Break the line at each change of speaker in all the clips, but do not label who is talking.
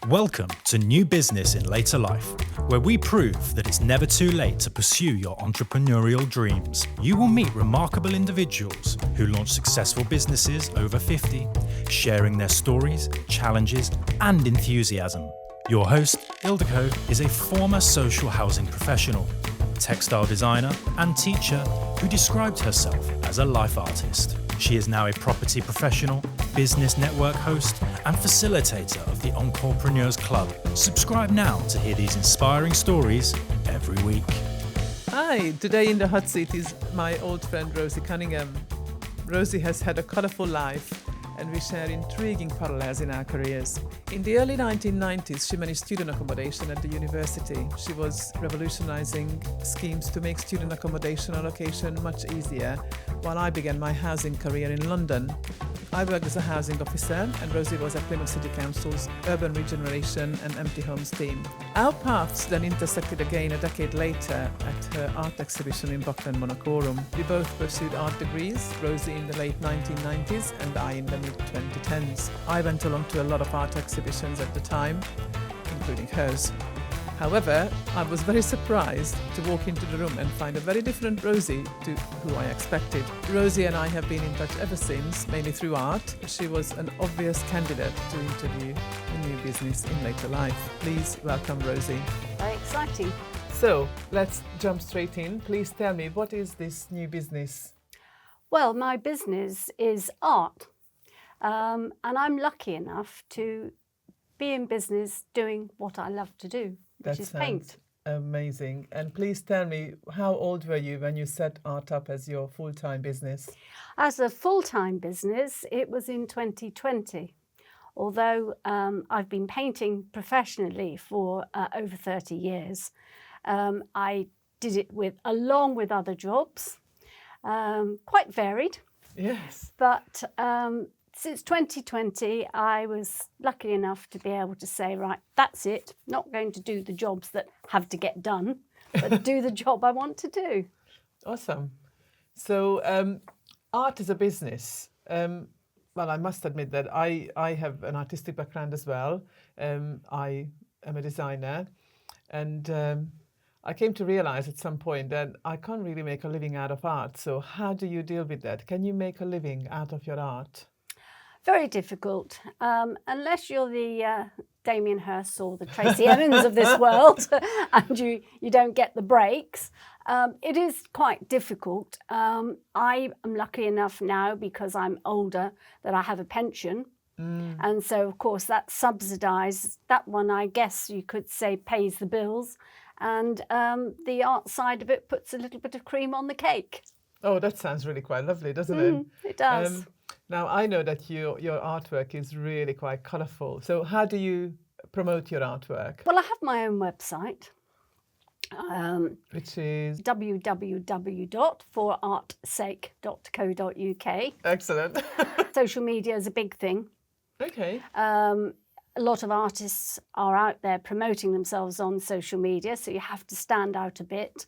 Welcome to New Business in Later Life, where we prove that it's never too late to pursue your entrepreneurial dreams. You will meet remarkable individuals who launch successful businesses over 50, sharing their stories, challenges, and enthusiasm. Your host, Ildiko, is a former social housing professional, textile designer, and teacher who described herself as a life artist. She is now a property professional, business network host, and facilitator of the Entrepreneurs Club. Subscribe now to hear these inspiring stories every week.
Hi, today in the hot seat is my old friend Rosie Cunningham. Rosie has had a colourful life, and we share intriguing parallels in our careers. In the early 1990s, she managed student accommodation at the university. She was revolutionising schemes to make student accommodation allocation much easier, while I began my housing career in London. I worked as a housing officer, and Rosie was at Plymouth City Council's Urban Regeneration and Empty Homes team. Our paths then intersected again a decade later at her art exhibition in Buckland Monacorum. We both pursued art degrees, Rosie in the late 1990s and I in the mid-2010s. I went along to a lot of art exhibitions at the time, including hers. However, I was very surprised to walk into the room and find a very different Rosie to who I expected. Rosie and I have been in touch ever since, mainly through art. She was an obvious candidate to interview a new business in later life. Please welcome Rosie.
Very exciting.
So, let's jump straight in. Please tell me, what is this new business?
Well, my business is art, and I'm lucky enough to be in business doing what I love to do, which is paint.
Amazing. And please tell me, how old were you when you set art up as your full-time business?
As a full-time business, it was in 2020. Although I've been painting professionally for over 30 years, I did it along with other jobs, quite varied.
Yes.
But since 2020, I was lucky enough to be able to say, right, that's it. Not going to do the jobs that have to get done, but do the job I want to do.
Awesome. So art is a business. Well, I must admit that I have an artistic background as well. I am a designer, and I came to realize at some point that I can't really make a living out of art. So how do you deal with that? Can you make a living out of your art?
Very difficult, unless you're the Damien Hirst or the Tracy Emmons of this world and you don't get the breaks. It is quite difficult. I am lucky enough now, because I'm older, that I have a pension. And so, of course, that subsidised, that one, I guess you could say, pays the bills. And the art side of it puts a little bit of cream on the cake.
Oh, that sounds really quite lovely, doesn't it?
It does.
Now, I know that your artwork is really quite colourful. So how do you promote your artwork?
Well, I have my own website.
Which is?
www.forartsake.co.uk.
Excellent.
Social media is a big thing.
Okay.
A lot of artists are out there promoting themselves on social media, so you have to stand out a bit.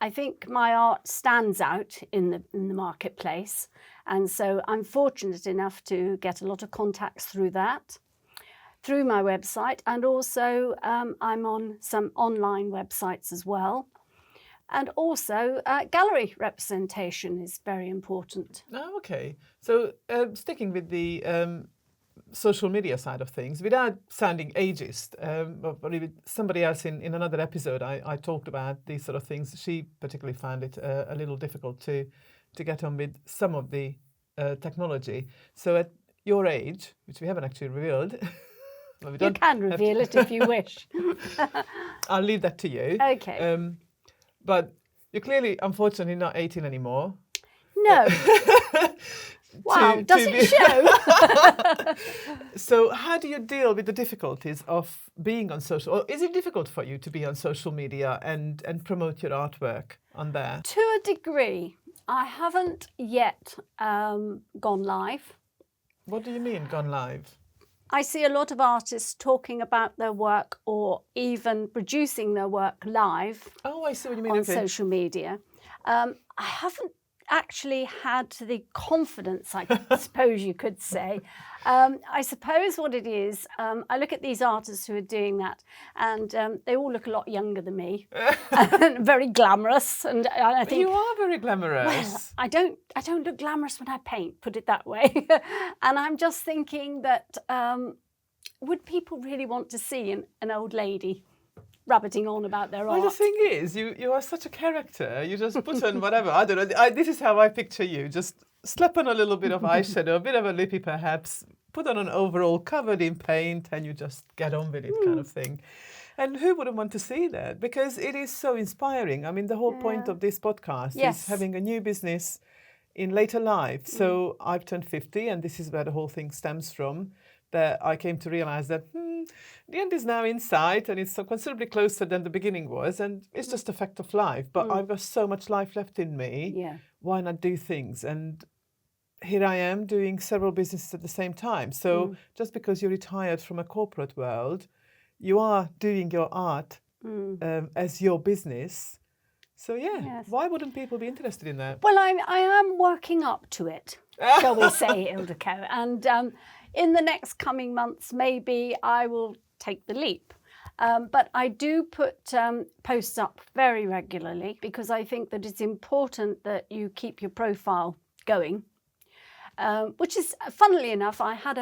I think my art stands out in the marketplace, and so I'm fortunate enough to get a lot of contacts through that, through my website, and also I'm on some online websites as well. And also gallery representation is very important.
Oh, okay. So sticking with the social media side of things, without sounding ageist, but with somebody else in another episode, I talked about these sort of things. She particularly found it a little difficult to get on with some of the technology. So at your age, which we haven't actually revealed, well,
you can reveal it if you wish.
I'll leave that to you.
Okay.
But you're clearly, unfortunately, not 18 anymore.
No. Wow, does it show?
So how do you deal with the difficulties of being on social, or is it difficult for you to be on social media and promote your artwork on there?
To a degree. I haven't yet gone live.
What do you mean, gone live?
I see a lot of artists talking about their work or even producing their work live.
Oh, I see what you mean.
On
okay.
social media. I haven't actually had the confidence, I suppose you could say. I suppose what it is, I look at these artists who are doing that, and they all look a lot younger than me, and very glamorous. And I think
you are very glamorous.
Well, I don't look glamorous when I paint, put it that way. And I'm just thinking that would people really want to see an old lady rabbiting on about their art?
Well, the thing is, you are such a character. You just put on whatever. I don't know. This is how I picture you. Just slap on a little bit of eyeshadow, a bit of a lippy perhaps, put on an overall covered in paint, and you just get on with it kind of thing. And who wouldn't want to see that? Because it is so inspiring. I mean, the whole point of this podcast is having a new business in later life. So I've turned 50, and this is where the whole thing stems from, that I came to realize that the end is now in sight, and it's so considerably closer than the beginning was, and it's just a fact of life. But I've got so much life left in me.
Yeah.
Why not do things? And here I am doing several businesses at the same time. So just because you're retired from a corporate world, you are doing your art as your business. So why wouldn't people be interested in that?
Well, I am working up to it, shall we say, Ildiko. And in the next coming months, maybe I will take the leap. But I do put posts up very regularly because I think that it's important that you keep your profile going, which is, funnily enough, I had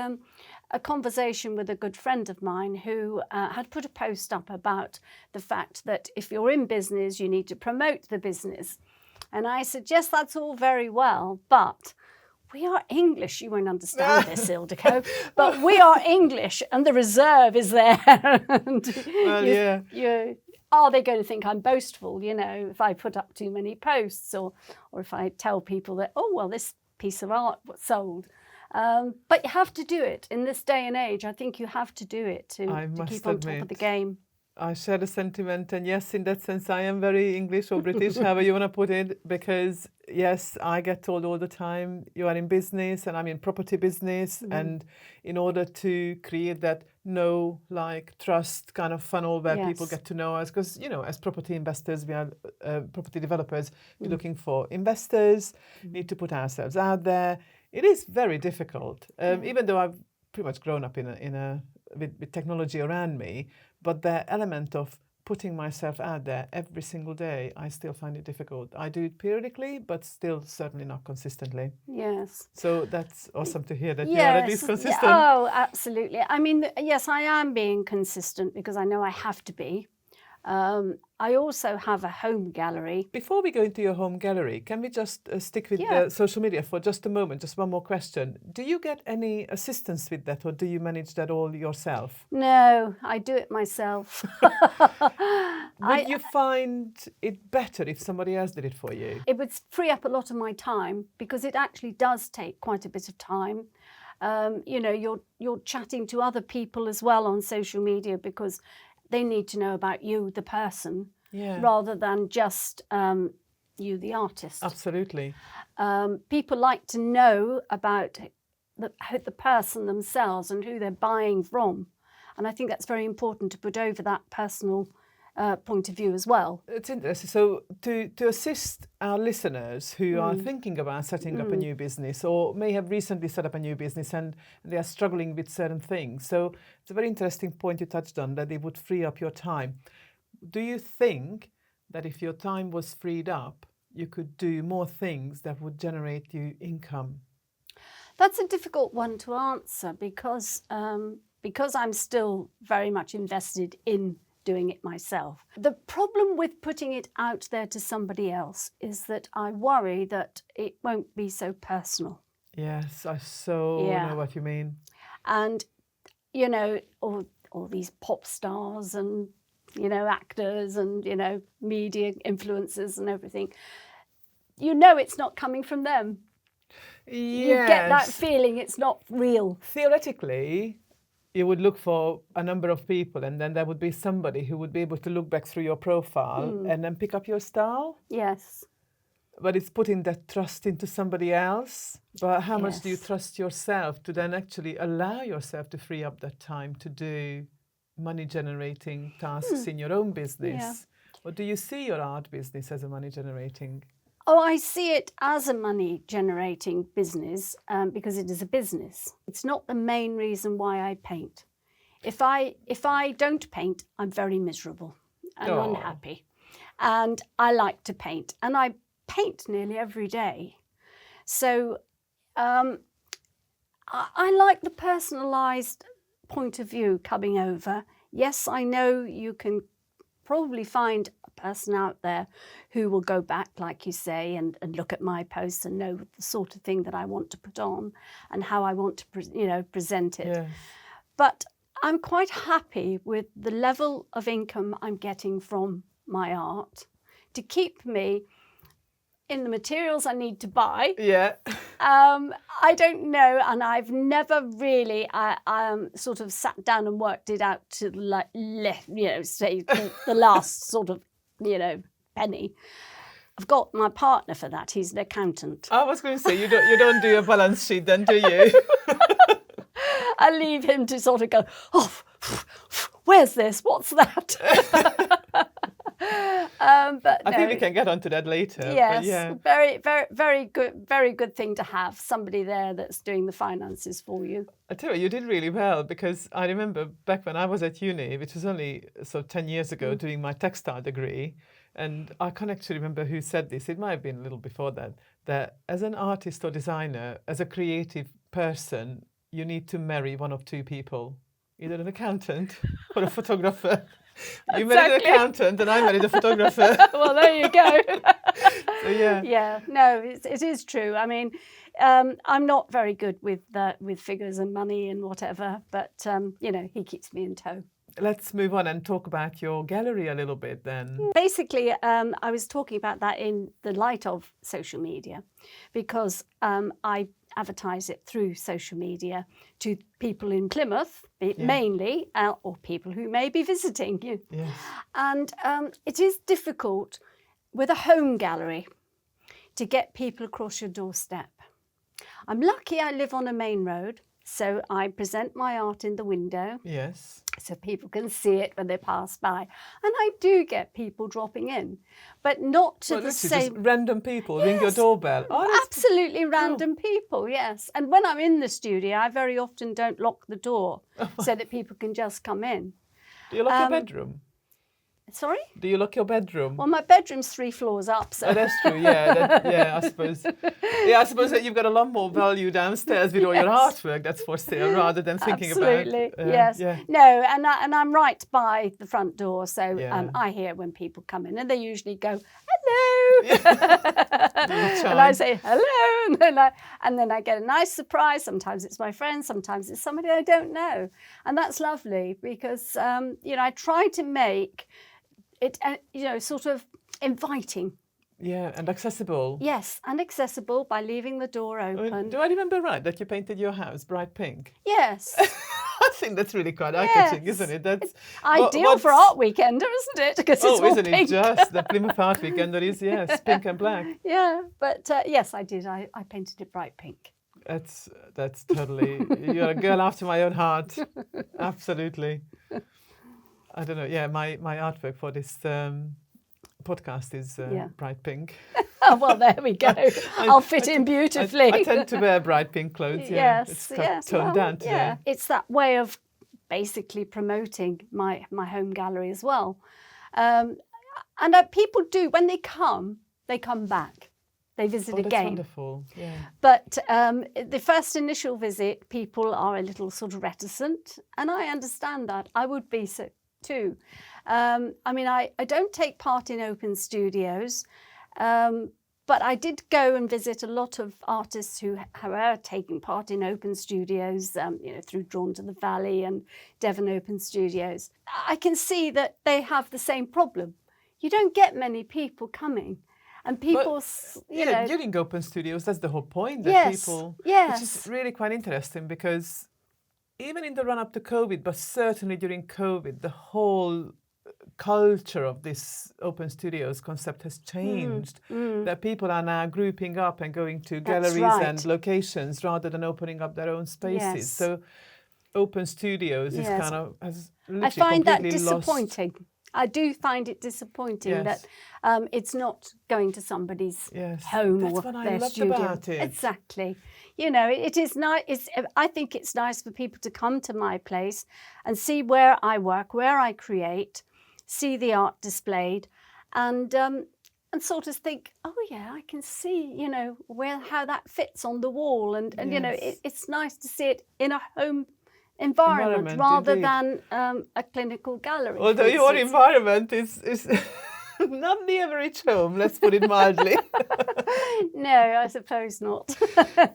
a conversation with a good friend of mine who had put a post up about the fact that if you're in business, you need to promote the business. And I said, yes, that's all very well, but we are English. You won't understand this, Ildiko, but we are English, and the reserve is there. And are they going to think I'm boastful, if I put up too many posts, or if I tell people that, oh, well, this piece of art was sold. But you have to do it. In this day and age, I think you have to do it to keep on top of the game.
I share the sentiment, and yes, in that sense, I am very English or British, however you want to put it, because yes, I get told all the time, you are in business and I'm in property business, and in order to create that trust kind of funnel where people get to know us, because, as property investors, we are property developers, we're looking for investors, need to put ourselves out there. It is very difficult, even though I've pretty much grown up with technology around me, but the element of putting myself out there every single day, I still find it difficult. I do it periodically, but still certainly not consistently.
Yes.
So that's awesome to hear that you are at least consistent.
Oh, absolutely. I mean, yes, I am being consistent because I know I have to be. I also have a home gallery.
Before we go into your home gallery, can we just stick with the social media for just a moment? Just one more question. Do you get any assistance with that, or do you manage that all yourself?
No, I do it myself.
Would you find it better if somebody else did it for you?
It would free up a lot of my time, because it actually does take quite a bit of time. You're chatting to other people as well on social media, because they need to know about you, the person, rather than just you, the artist.
Absolutely.
People like to know about the person themselves and who they're buying from. And I think that's very important to put over that personal point of view as well.
It's interesting. So to assist our listeners who are thinking about setting up a new business, or may have recently set up a new business and they are struggling with certain things. So it's a very interesting point you touched on, that it would free up your time. Do you think that if your time was freed up, you could do more things that would generate you income?
That's a difficult one to answer, because I'm still very much invested in doing it myself. The problem with putting it out there to somebody else is that I worry that it won't be so personal.
Yes, I know what you mean.
And, all these pop stars and, actors and, media influencers and everything, it's not coming from them.
Yes.
You get that feeling it's not real.
Theoretically, you would look for a number of people, and then there would be somebody who would be able to look back through your profile and then pick up your style.
Yes.
But it's putting that trust into somebody else. But how much do you trust yourself to then actually allow yourself to free up that time to do money-generating tasks in your own business? Or do you see your art business as a money-generating?
Oh, I see it as a money-generating business because it is a business. It's not the main reason why I paint. If I don't paint, I'm very miserable and unhappy. And I like to paint, and I paint nearly every day. So I like the personalised point of view coming over. Yes, I know you can probably find a person out there who will go back, like you say, and look at my posts and know the sort of thing that I want to put on and how I want to present it. Yeah. But I'm quite happy with the level of income I'm getting from my art to keep me in the materials I need to buy.
Yeah.
I don't know, and I've never really sort of sat down and worked it out to say the last sort of penny. I've got my partner for that. He's an accountant.
I was going to say you don't do a balance sheet then, do you?
I leave him to sort of go, oh, where's this? What's that? But
I think we can get onto that later.
Yes,
yeah.
very good thing to have somebody there that's doing the finances for you.
I tell you did really well, because I remember back when I was at uni, which was only 10 years ago, doing my textile degree, and I can't actually remember who said this. It might have been a little before that as an artist or designer, as a creative person, you need to marry one of two people, either an accountant or a photographer. You married an accountant and I married a photographer.
Well, there you go.
So, yeah.
Yeah, no, it is true. I mean, I'm not very good with figures and money and whatever, but, he keeps me in tow.
Let's move on and talk about your gallery a little bit then.
Basically, I was talking about that in the light of social media, because I advertise it through social media to people in Plymouth, mainly, or people who may be visiting you.
Yes.
And it is difficult with a home gallery to get people across your doorstep. I'm lucky I live on a main road, so I present my art in the window.
Yes.
So people can see it when they pass by. And I do get people dropping in, but not to the same...
Just random people ring your doorbell.
Oh, absolutely random people, yes. And when I'm in the studio, I very often don't lock the door so that people can just come in.
Do you lock your bedroom?
Sorry?
Do you lock your bedroom?
Well, my bedroom's 3 floors up, so...
Oh, that's true, yeah, I suppose. Yeah, I suppose that you've got a lot more value downstairs with all your artwork that's for sale, rather than thinking
Absolutely,
about...
yes.
Yeah.
No, and I'm right by the front door, so I hear when people come in, and they usually go, hello! And I say, hello! And then I get a nice surprise. Sometimes it's my friend, sometimes it's somebody I don't know. And that's lovely, because, I try to make it, sort of inviting.
Yeah, and accessible.
Yes, and accessible by leaving the door open.
Do I remember right that you painted your house bright pink?
Yes.
I think that's really quite eye-catching, isn't it? That's
ideal for Art Weekender, isn't it? Because it's all
isn't
pink.
It just? The Plymouth Art Weekender is, yes, pink and black.
Yeah, but yes, I did. I painted it bright pink.
That's totally... You're a girl after my own heart. Absolutely. I don't know. Yeah, my artwork for this podcast is bright pink.
Oh, well, there we go. I'll fit in beautifully.
I tend to wear bright pink clothes. Yeah. It's toned down today. Yeah.
It's that way of basically promoting my home gallery as well. And people do, when they come back. They visit again.
That's wonderful. Yeah.
But the first initial visit, people are a little sort of reticent, and I understand that. I would be so too. I don't take part in open studios, but I did go and visit a lot of artists who are taking part in open studios, through Drawn to the Valley and Devon Open Studios. I can see that they have the same problem. You don't get many people coming. And people,
during open studios, that's the whole point. That people, which is really quite interesting, because even in the run-up to COVID, but certainly during COVID, the whole culture of this open studios concept has changed. That people are now grouping up and going to galleries and locations rather than opening up their own spaces. Yes. So open studios is kind of has literally
I find that
completely
disappointing. I do find it disappointing that it's not going to somebody's home
That's
or
what I
their
loved
studio.
about it.
Exactly. You know, it is nice. I think it's nice for people to come to my place and see where I work, where I create, see the art displayed, and sort of think, oh yeah, I can see, you know, how that fits on the wall, and you know, it's nice to see it in a home environment rather than a clinical gallery.
Although your environment is not the average home, let's put it mildly.
No, I suppose not.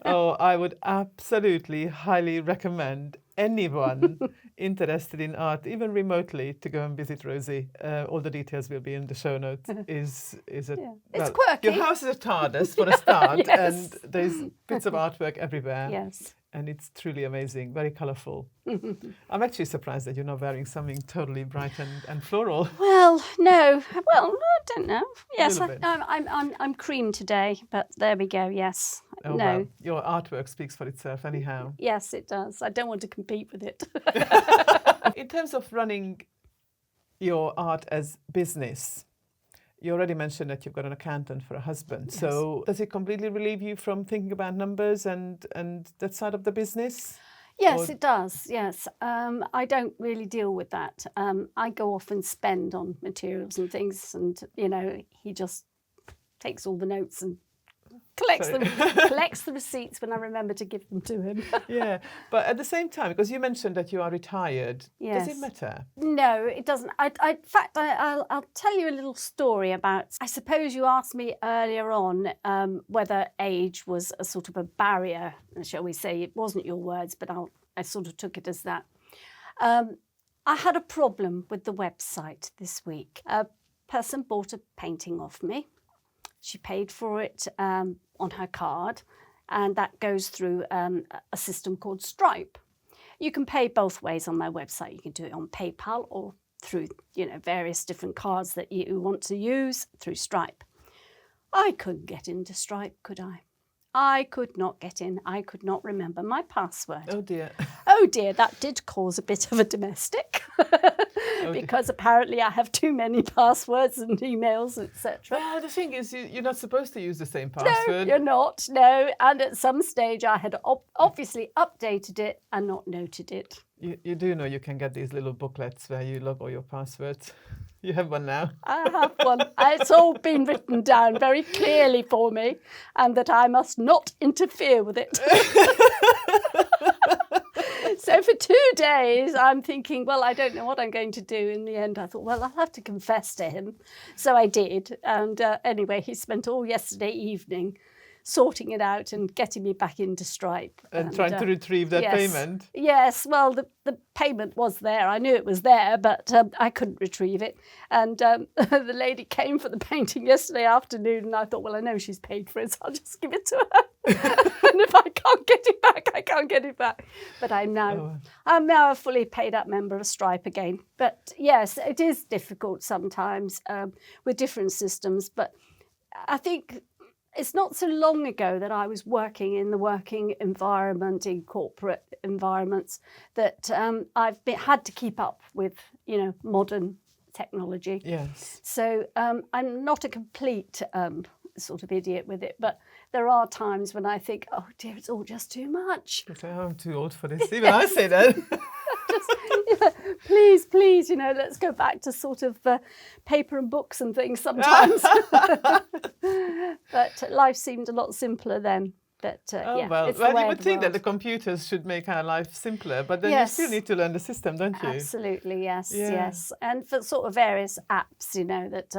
Oh, I would absolutely highly recommend anyone interested in art, even remotely, to go and visit Rosie. All the details will be in the show notes. It's
quirky.
Your house is a TARDIS for a start, and there's bits of artwork everywhere.
Yes.
And it's truly amazing, very colourful. I'm actually surprised that you're not wearing something totally bright and floral.
Well, no. Well, I don't know. Yes, I'm cream today, but there we go. Yes.
Oh,
no.
Well, your artwork speaks for itself anyhow.
Yes, it does. I don't want to compete with it.
In terms of running your art as business, you already mentioned that you've got an accountant for a husband. Yes. So does it completely relieve you from thinking about numbers and that side of the business?
Yes, it does. Yes. I don't really deal with that. I go off and spend on materials and things, and, you know, he just takes all the notes and collects the receipts when I remember to give them to him.
Yeah, but at the same time, because you mentioned that you are retired,
yes.
Does it matter?
No, it doesn't. In fact, I'll tell you a little story about, I suppose you asked me earlier on whether age was a sort of a barrier, shall we say. It wasn't your words, but I sort of took it as that. I had a problem with the website this week. A person bought a painting off me. She paid for it on her card, and that goes through a system called Stripe. You can pay both ways on their website. You can do it on PayPal or through, you know, various different cards that you want to use through Stripe. I couldn't get into Stripe, could I? I could not get in. I could not remember my password.
Oh dear.
Oh dear, that did cause a bit of a domestic. Because apparently I have too many passwords and emails, etc.
Well, the thing is, you're not supposed to use the same password.
No, you're not, no. And at some stage I had obviously updated it and not noted it.
You do know you can get these little booklets where you log all your passwords. You have one now.
I have one. It's all been written down very clearly for me, and that I must not interfere with it. So for 2 days, I'm thinking, well, I don't know what I'm going to do. In the end, I thought, well, I'll have to confess to him. So I did. And anyway, he spent all yesterday evening sorting it out and getting me back into Stripe.
And trying to retrieve that payment.
Yes, well, the payment was there. I knew it was there, but I couldn't retrieve it. And the lady came for the painting yesterday afternoon, and I thought, well, I know she's paid for it, so I'll just give it to her. And if I can't get it back, I can't get it back. But I'm now a fully paid up member of Stripe again. But yes, it is difficult sometimes with different systems. But I think it's not so long ago that I was working in the working environment, in corporate environments, that I've had to keep up with, you know, modern technology. Yes. So I'm not a complete sort of idiot with it, but there are times when I think, oh dear, it's all just too much.
I'm too old for this. Even I say that.
Please, you know, let's go back to sort of paper and books and things sometimes. But life seemed a lot simpler then. But
you would think that the computers should make our life simpler, but then you still need to learn the system, don't you?
Absolutely, yes. And for sort of various apps, you know, that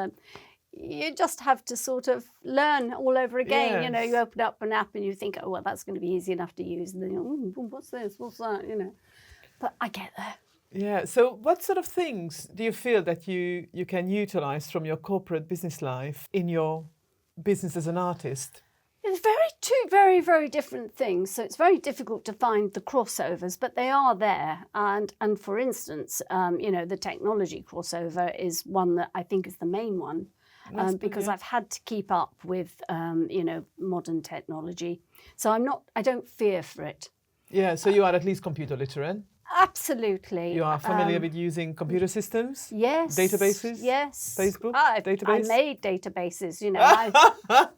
you just have to sort of learn all over again. Yes. You know, you open up an app and you think, oh, well, that's going to be easy enough to use. And then you go, what's this? What's that? You know. But I get there.
Yeah. So what sort of things do you feel that you can utilise from your corporate business life in your business as an artist?
It's two very, very different things. So it's very difficult to find the crossovers, but they are there. And for instance, you know, the technology crossover is one that I think is the main one. Because I've had to keep up with, you know, modern technology. So I don't fear for it.
Yeah, so you are at least computer literate?
Absolutely.
You are familiar with using computer systems?
Yes.
Databases?
Yes.
Facebook?
I
Database?
made databases, you know.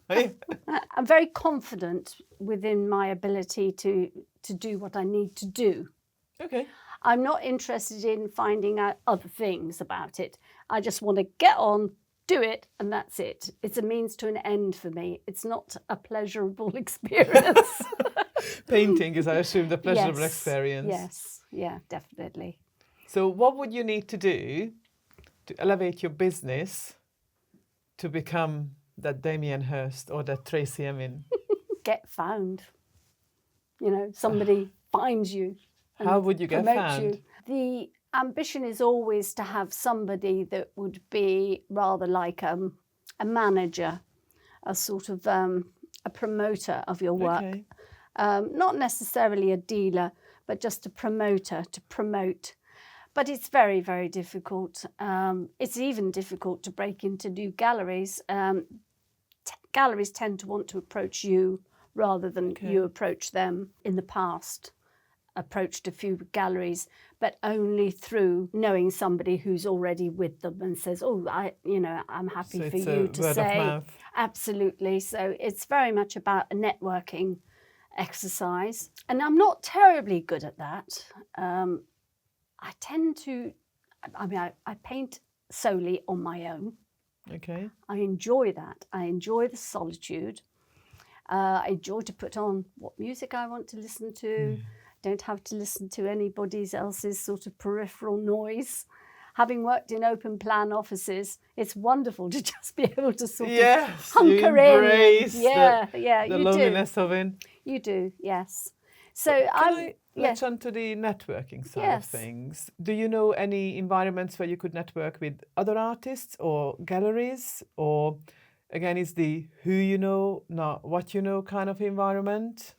I'm very confident within my ability to do what I need to do.
Okay.
I'm not interested in finding out other things about it. I just want to get on, do it, and that's it. It's a means to an end for me. It's not a pleasurable experience.
Painting is, I assume, the pleasurable
Yes.
experience.
Yes, yeah, definitely.
So what would you need to do to elevate your business to become that Damien Hirst or that Tracy Emin?
Get found. You know, somebody finds you. and
How would you get
promotes
found?
you. The ambition is always to have somebody that would be rather like a manager, a sort of a promoter of your work.
Okay.
Not necessarily a dealer, but just a promoter to promote. But it's very, very difficult. It's even difficult to break into new galleries. Galleries tend to want to approach you rather than you approach them. In the past, approached a few galleries, but only through knowing somebody who's already with them and says, "Oh, I'm happy
So
for
it's
you
a
to
word of
say."
mouth.
Absolutely. So it's very much about a networking exercise, and I'm not terribly good at that. I tend to, I paint solely on my own.
Okay.
I enjoy that. I enjoy the solitude. I enjoy to put on what music I want to listen to. Don't have to listen to anybody else's sort of peripheral noise. Having worked in open plan offices, it's wonderful to just be able to sort of hunker
you embrace
in. Yeah,
the
you
loneliness
do.
of it.
You do, yes. So
Can I latch on to the networking side of things? Do you know any environments where you could network with other artists or galleries? Or again, is the who you know, not what you know kind of environment?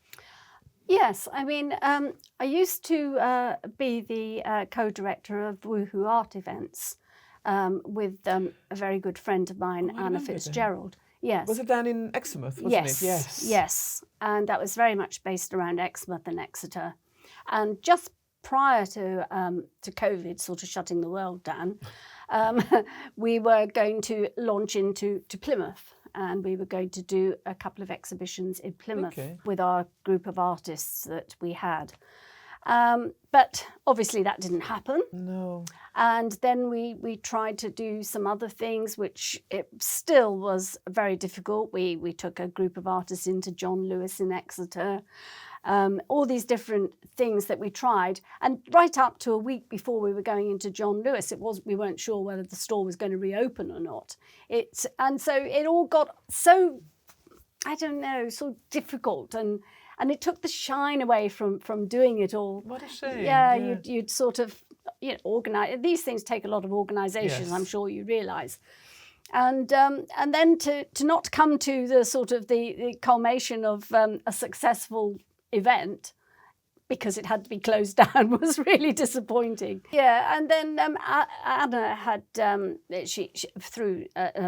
Yes, I mean, I used to be the co-director of Woohoo Art Events with a very good friend of mine, Anna Fitzgerald. Yes.
Was it down in Exmouth, wasn't it? Yes.
Yes. And that was very much based around Exmouth and Exeter. And just prior to COVID sort of shutting the world down, we were going to launch into Plymouth. And we were going to do a couple of exhibitions in Plymouth with our group of artists that we had. But obviously that didn't happen.
No.
And then we tried to do some other things, which it still was very difficult. We took a group of artists into John Lewis in Exeter. All these different things that we tried, and right up to a week before we were going into John Lewis, we weren't sure whether the store was going to reopen or not. And so it all got so, I don't know, so difficult, and it took the shine away from doing it all.
What a shame.
Yeah. You'd sort of organise. These things take a lot of organisation,
Yes.
I'm sure you realise. And then to not come to the sort of the culmination of a successful event because it had to be closed down was really disappointing. Yeah, and then Anna had, she through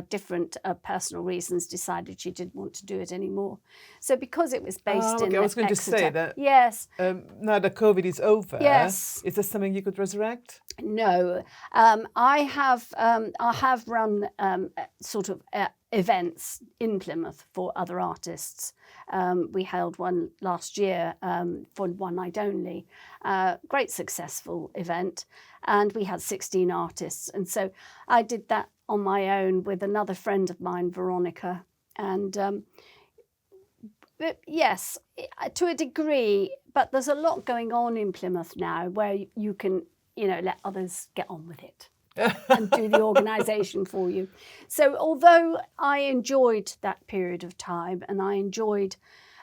different personal reasons, decided she didn't want to do it anymore. So because it was based in
I was going
Exeter,
to say that.
Yes.
Now that COVID is over,
Yes.
Is this something you could resurrect?
No, I have run sort of events in Plymouth for other artists. We held one last year for One Night Only, great successful event, and we had 16 artists. And so I did that on my own with another friend of mine, Veronica. And but yes, to a degree, but there's a lot going on in Plymouth now where you can, let others get on with it. And do the organisation for you. So although I enjoyed that period of time and I enjoyed,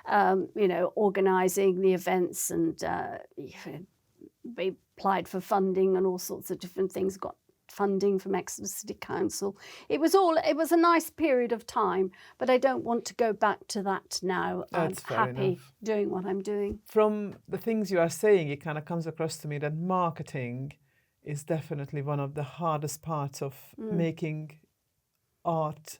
organising the events, and we applied for funding and all sorts of different things, got funding from Exeter City Council. It was a nice period of time, but I don't want to go back to that now.
That's
I'm happy doing what I'm doing.
From the things you are saying, it kind of comes across to me that marketing is definitely one of the hardest parts of making art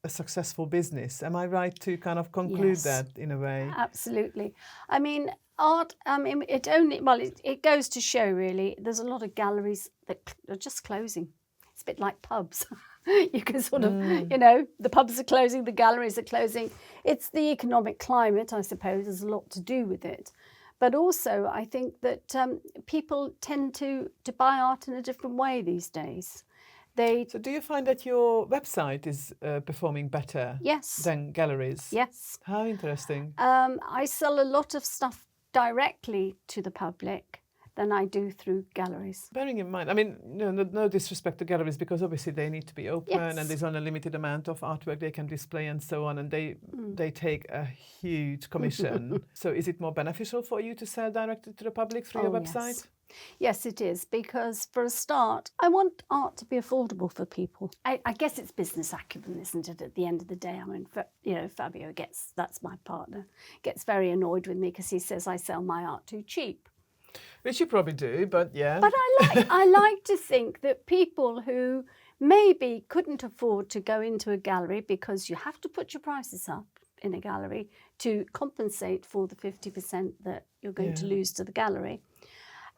a successful business. Am I right to kind of conclude
Yes.
that in a way?
Absolutely. I mean, art, it goes to show really, there's a lot of galleries that are just closing. It's a bit like pubs. You can sort of, the pubs are closing, the galleries are closing. It's the economic climate, I suppose, has a lot to do with it. But also, I think that people tend to buy art in a different way these days.
So do you find that your website is performing better
Yes.
than galleries?
Yes.
How interesting.
I sell a lot of stuff directly to the public than I do through galleries.
Bearing in mind, I mean, no disrespect to galleries, because obviously they need to be open,
Yes.
and there's only a limited amount of artwork they can display and so on, and they take a huge commission. So is it more beneficial for you to sell directly to the public through your website?
Yes, it is, because for a start, I want art to be affordable for people. I guess it's business acumen, isn't it, at the end of the day? I mean, Fabio that's my partner, gets very annoyed with me because he says I sell my art too cheap.
Which you probably do, but yeah.
But I like to think that people who maybe couldn't afford to go into a gallery, because you have to put your prices up in a gallery to compensate for the 50% that you're going to lose to the gallery.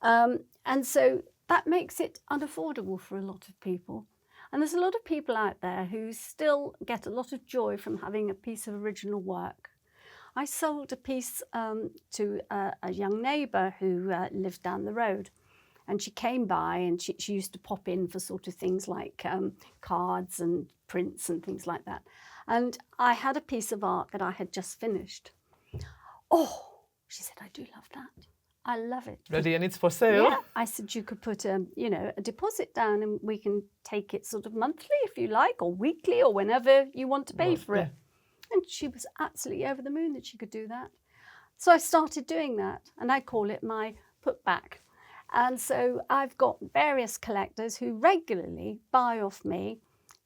And so that makes it unaffordable for a lot of people. And there's a lot of people out there who still get a lot of joy from having a piece of original work. I sold a piece to a young neighbour who lived down the road, and she came by, and she used to pop in for sort of things like cards and prints and things like that. And I had a piece of art that I had just finished. Oh, she said, I do love that. I love it.
Ready and it's for sale?
Yeah, I said you could put a deposit down, and we can take it sort of monthly if you like, or weekly, or whenever you want to pay for it. And she was absolutely over the moon that she could do that. So I started doing that, and I call it my put back. And so I've got various collectors who regularly buy off me.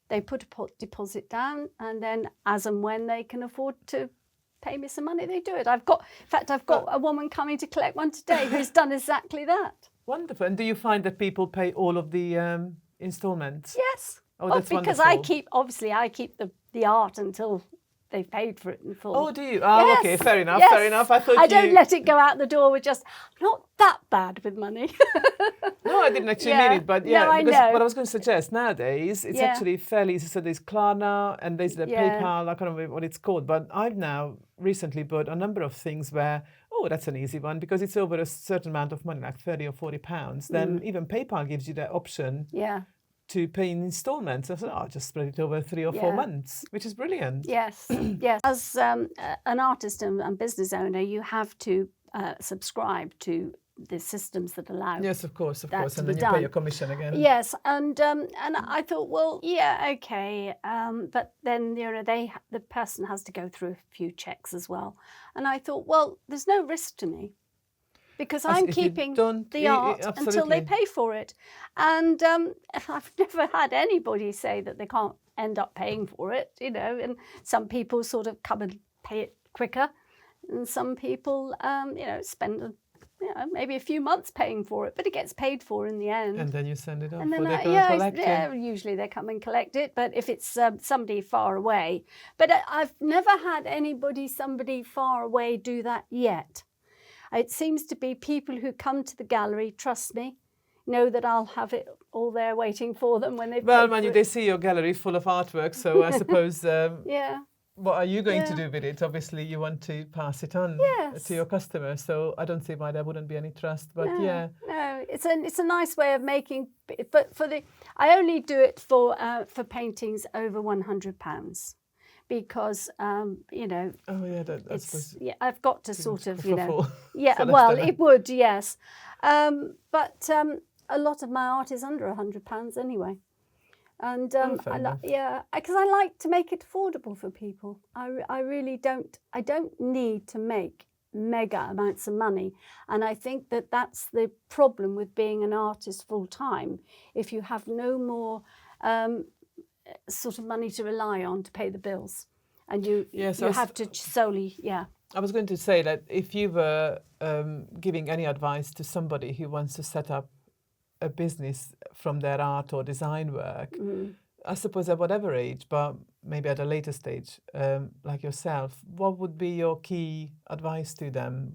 They put a deposit down, and then as and when they can afford to pay me some money, they do it. I've got a woman coming to collect one today who's done exactly that.
Wonderful. And do you find that people pay all of the installments?
Yes.
Oh, that's
because
wonderful.
I keep the art until they've paid for it in full.
Oh, do you? Oh,
yes.
Okay, fair enough,
Yes.
fair enough.
I don't let it go out the door with just, I'm not that bad with money.
No, I didn't actually mean it, but
No, I
because
know.
what I was going to suggest nowadays, it's actually fairly easy. So there's Klarna and there's the PayPal, I can't remember what it's called, but I've now recently bought a number of things where, that's an easy one, because it's over a certain amount of money, like 30 or 40 pounds, then even PayPal gives you the option to pay in installments. I said, I'll just spread it over 3 or 4 months, which is brilliant.
Yes, yes. As an artist and business owner, you have to subscribe to the systems that allow.
Yes, of course,
that
and
to
then
be
you pay
done.
your commission again.
Yes, and I thought, well, yeah, okay, but then the person has to go through a few checks as well, and I thought, well, there's no risk to me, because I'm keeping the art until they pay for it, and I've never had anybody say that they can't end up paying for it, and some people sort of come and pay it quicker, and some people, spend maybe a few months paying for it, but it gets paid for in the end.
And then you send it off,
and then
or they go and collect it.
Usually they come and collect it, but if it's somebody far away. But I've never had somebody far away do that yet. It seems to be people who come to the gallery, trust me, know that I'll have it all there waiting for them when they've
Well, they see your gallery full of artwork, so I suppose... What are you going to do with it? Obviously, you want to pass it on to your customers, so I don't see why there wouldn't be any trust. But
no, it's a nice way of making. But I only do it for paintings over £100, because
Oh yeah, that's
I've got to sort of
it
would, yes, but a lot of my art is under £100 anyway. And because I like to make it affordable for people. I really don't. I don't need to make mega amounts of money, and I think that that's the problem with being an artist full time. If you have no more sort of money to rely on to pay the bills, and you have to solely
I was going to say that if you were giving any advice to somebody who wants to set up a business from their art or design work, I suppose at whatever age, but maybe at a later stage, like yourself, what would be your key advice to them?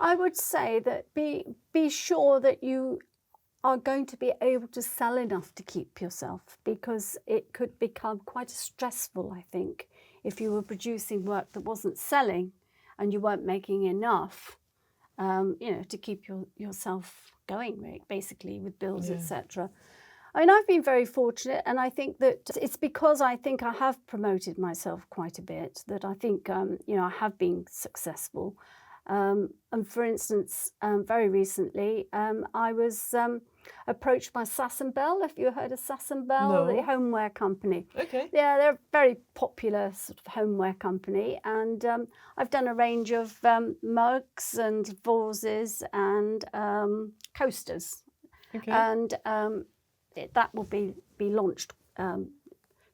I would say that be sure that you are going to be able to sell enough to keep yourself, because it could become quite stressful, I think, if you were producing work that wasn't selling and you weren't making enough, to keep yourself going, basically, with bills, etc. I mean, I've been very fortunate, and I think that it's because I think I have promoted myself quite a bit that I think, I have been successful. And for instance, very recently, I was approached by Sass Bell. Have you heard of Sass Bell?
No.
The homeware company.
Okay.
Yeah, they're a very popular sort of homeware company, and I've done a range of mugs and vases and coasters.
Okay.
And that will be launched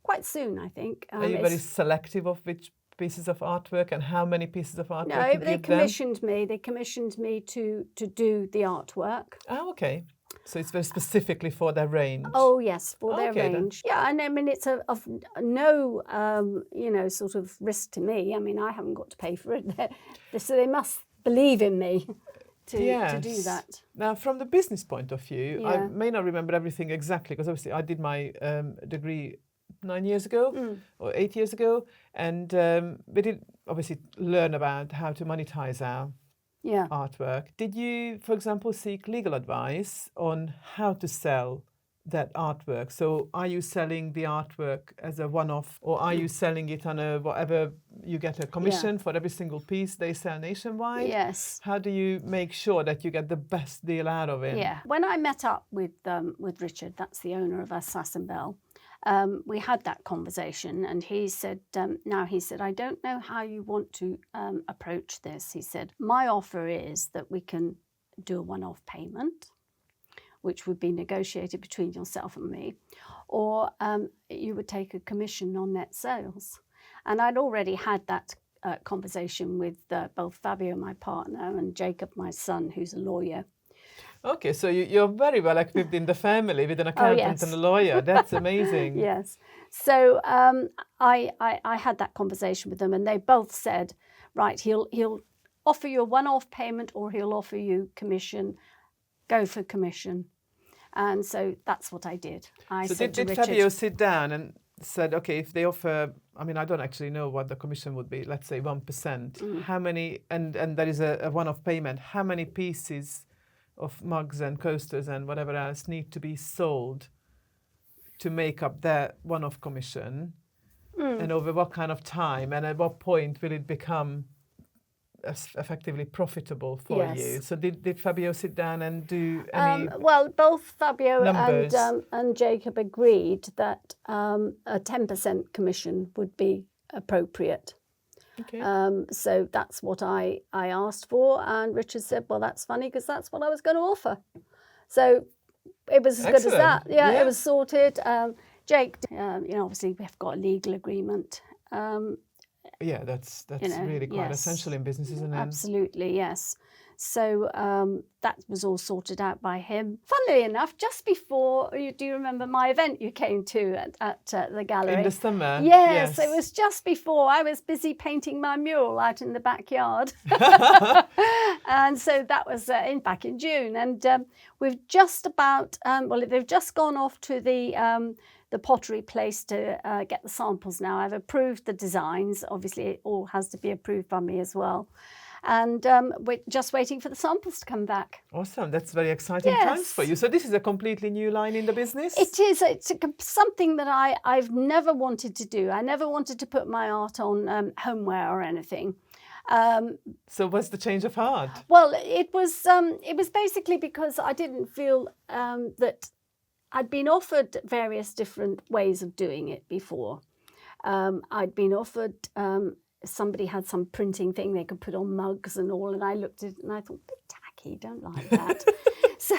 quite soon, I think.
Are you very selective of which pieces of artwork and how many pieces of artwork
No,
you
they
give them?
commissioned me. They commissioned me to do the artwork.
Oh, okay. So it's very specifically for their range.
Oh yes, for their
Okay, then.
range. Yeah, and I mean it's of no sort of risk to me. I mean I haven't got to pay for it, so they must believe in me to do that.
Now, from the business point of view, I
Yeah.
may not remember everything exactly, because obviously I did my degree 9 years ago or 8 years ago, and we did obviously learn about how to monetize our
Yeah.
artwork. Did you, for example, seek legal advice on how to sell that artwork? So are you selling the artwork as a one-off, or are you selling it on a whatever, you get a commission for every single piece they sell nationwide?
Yes.
How do you make sure that you get the best deal out of it?
Yeah. When I met up with Richard, that's the owner of Sass Bell, we had that conversation, and he said, I don't know how you want to approach this. He said, my offer is that we can do a one-off payment, which would be negotiated between yourself and me, or you would take a commission on net sales. And I'd already had that conversation with both Fabio, my partner, and Jacob, my son, who's a lawyer.
Okay, so you're very well equipped in the family with an accountant and a lawyer. That's amazing.
Yes. So I had that conversation with them, and they both said, right, he'll offer you a one-off payment, or he'll offer you commission. Go for commission. And so that's what I did.
Did Fabio sit down and said, okay, if they offer, I mean, I don't actually know what the commission would be, let's say 1%, how many, and there is a one-off payment, how many pieces of mugs and coasters and whatever else need to be sold to make up that one-off commission, and over what kind of time, and at what point will it become effectively profitable for you? So did Fabio sit down and do any
well, both Fabio
numbers?
and Jacob agreed that a 10% commission would be appropriate.
Okay.
So that's what I asked for, and Richard said, well, that's funny, because that's what I was going to offer. So it was as good as that. Yeah, it was sorted. Jake, obviously we've got a legal agreement.
Yeah, that's really quite essential in business, isn't it?
Absolutely, yes. So that was all sorted out by him. Funnily enough, just before, do you remember my event you came to at the gallery?
In the summer?
Yes, it was just before. I was busy painting my mural out in the backyard. And so that was back in June. And we've just about, they've just gone off to the pottery place to get the samples now. I've approved the designs. Obviously, it all has to be approved by me as well. And we're just waiting for the samples to come back.
Awesome. That's very exciting times for you. So this is a completely new line in the business?
It is. It's something that I've never wanted to do. I never wanted to put my art on homeware or anything.
So what's the change of heart?
Well, it was basically because I didn't feel that I'd been offered various different ways of doing it before. I'd been offered, somebody had some printing thing they could put on mugs and all, and I looked at it and I thought, bit tacky, don't like that. So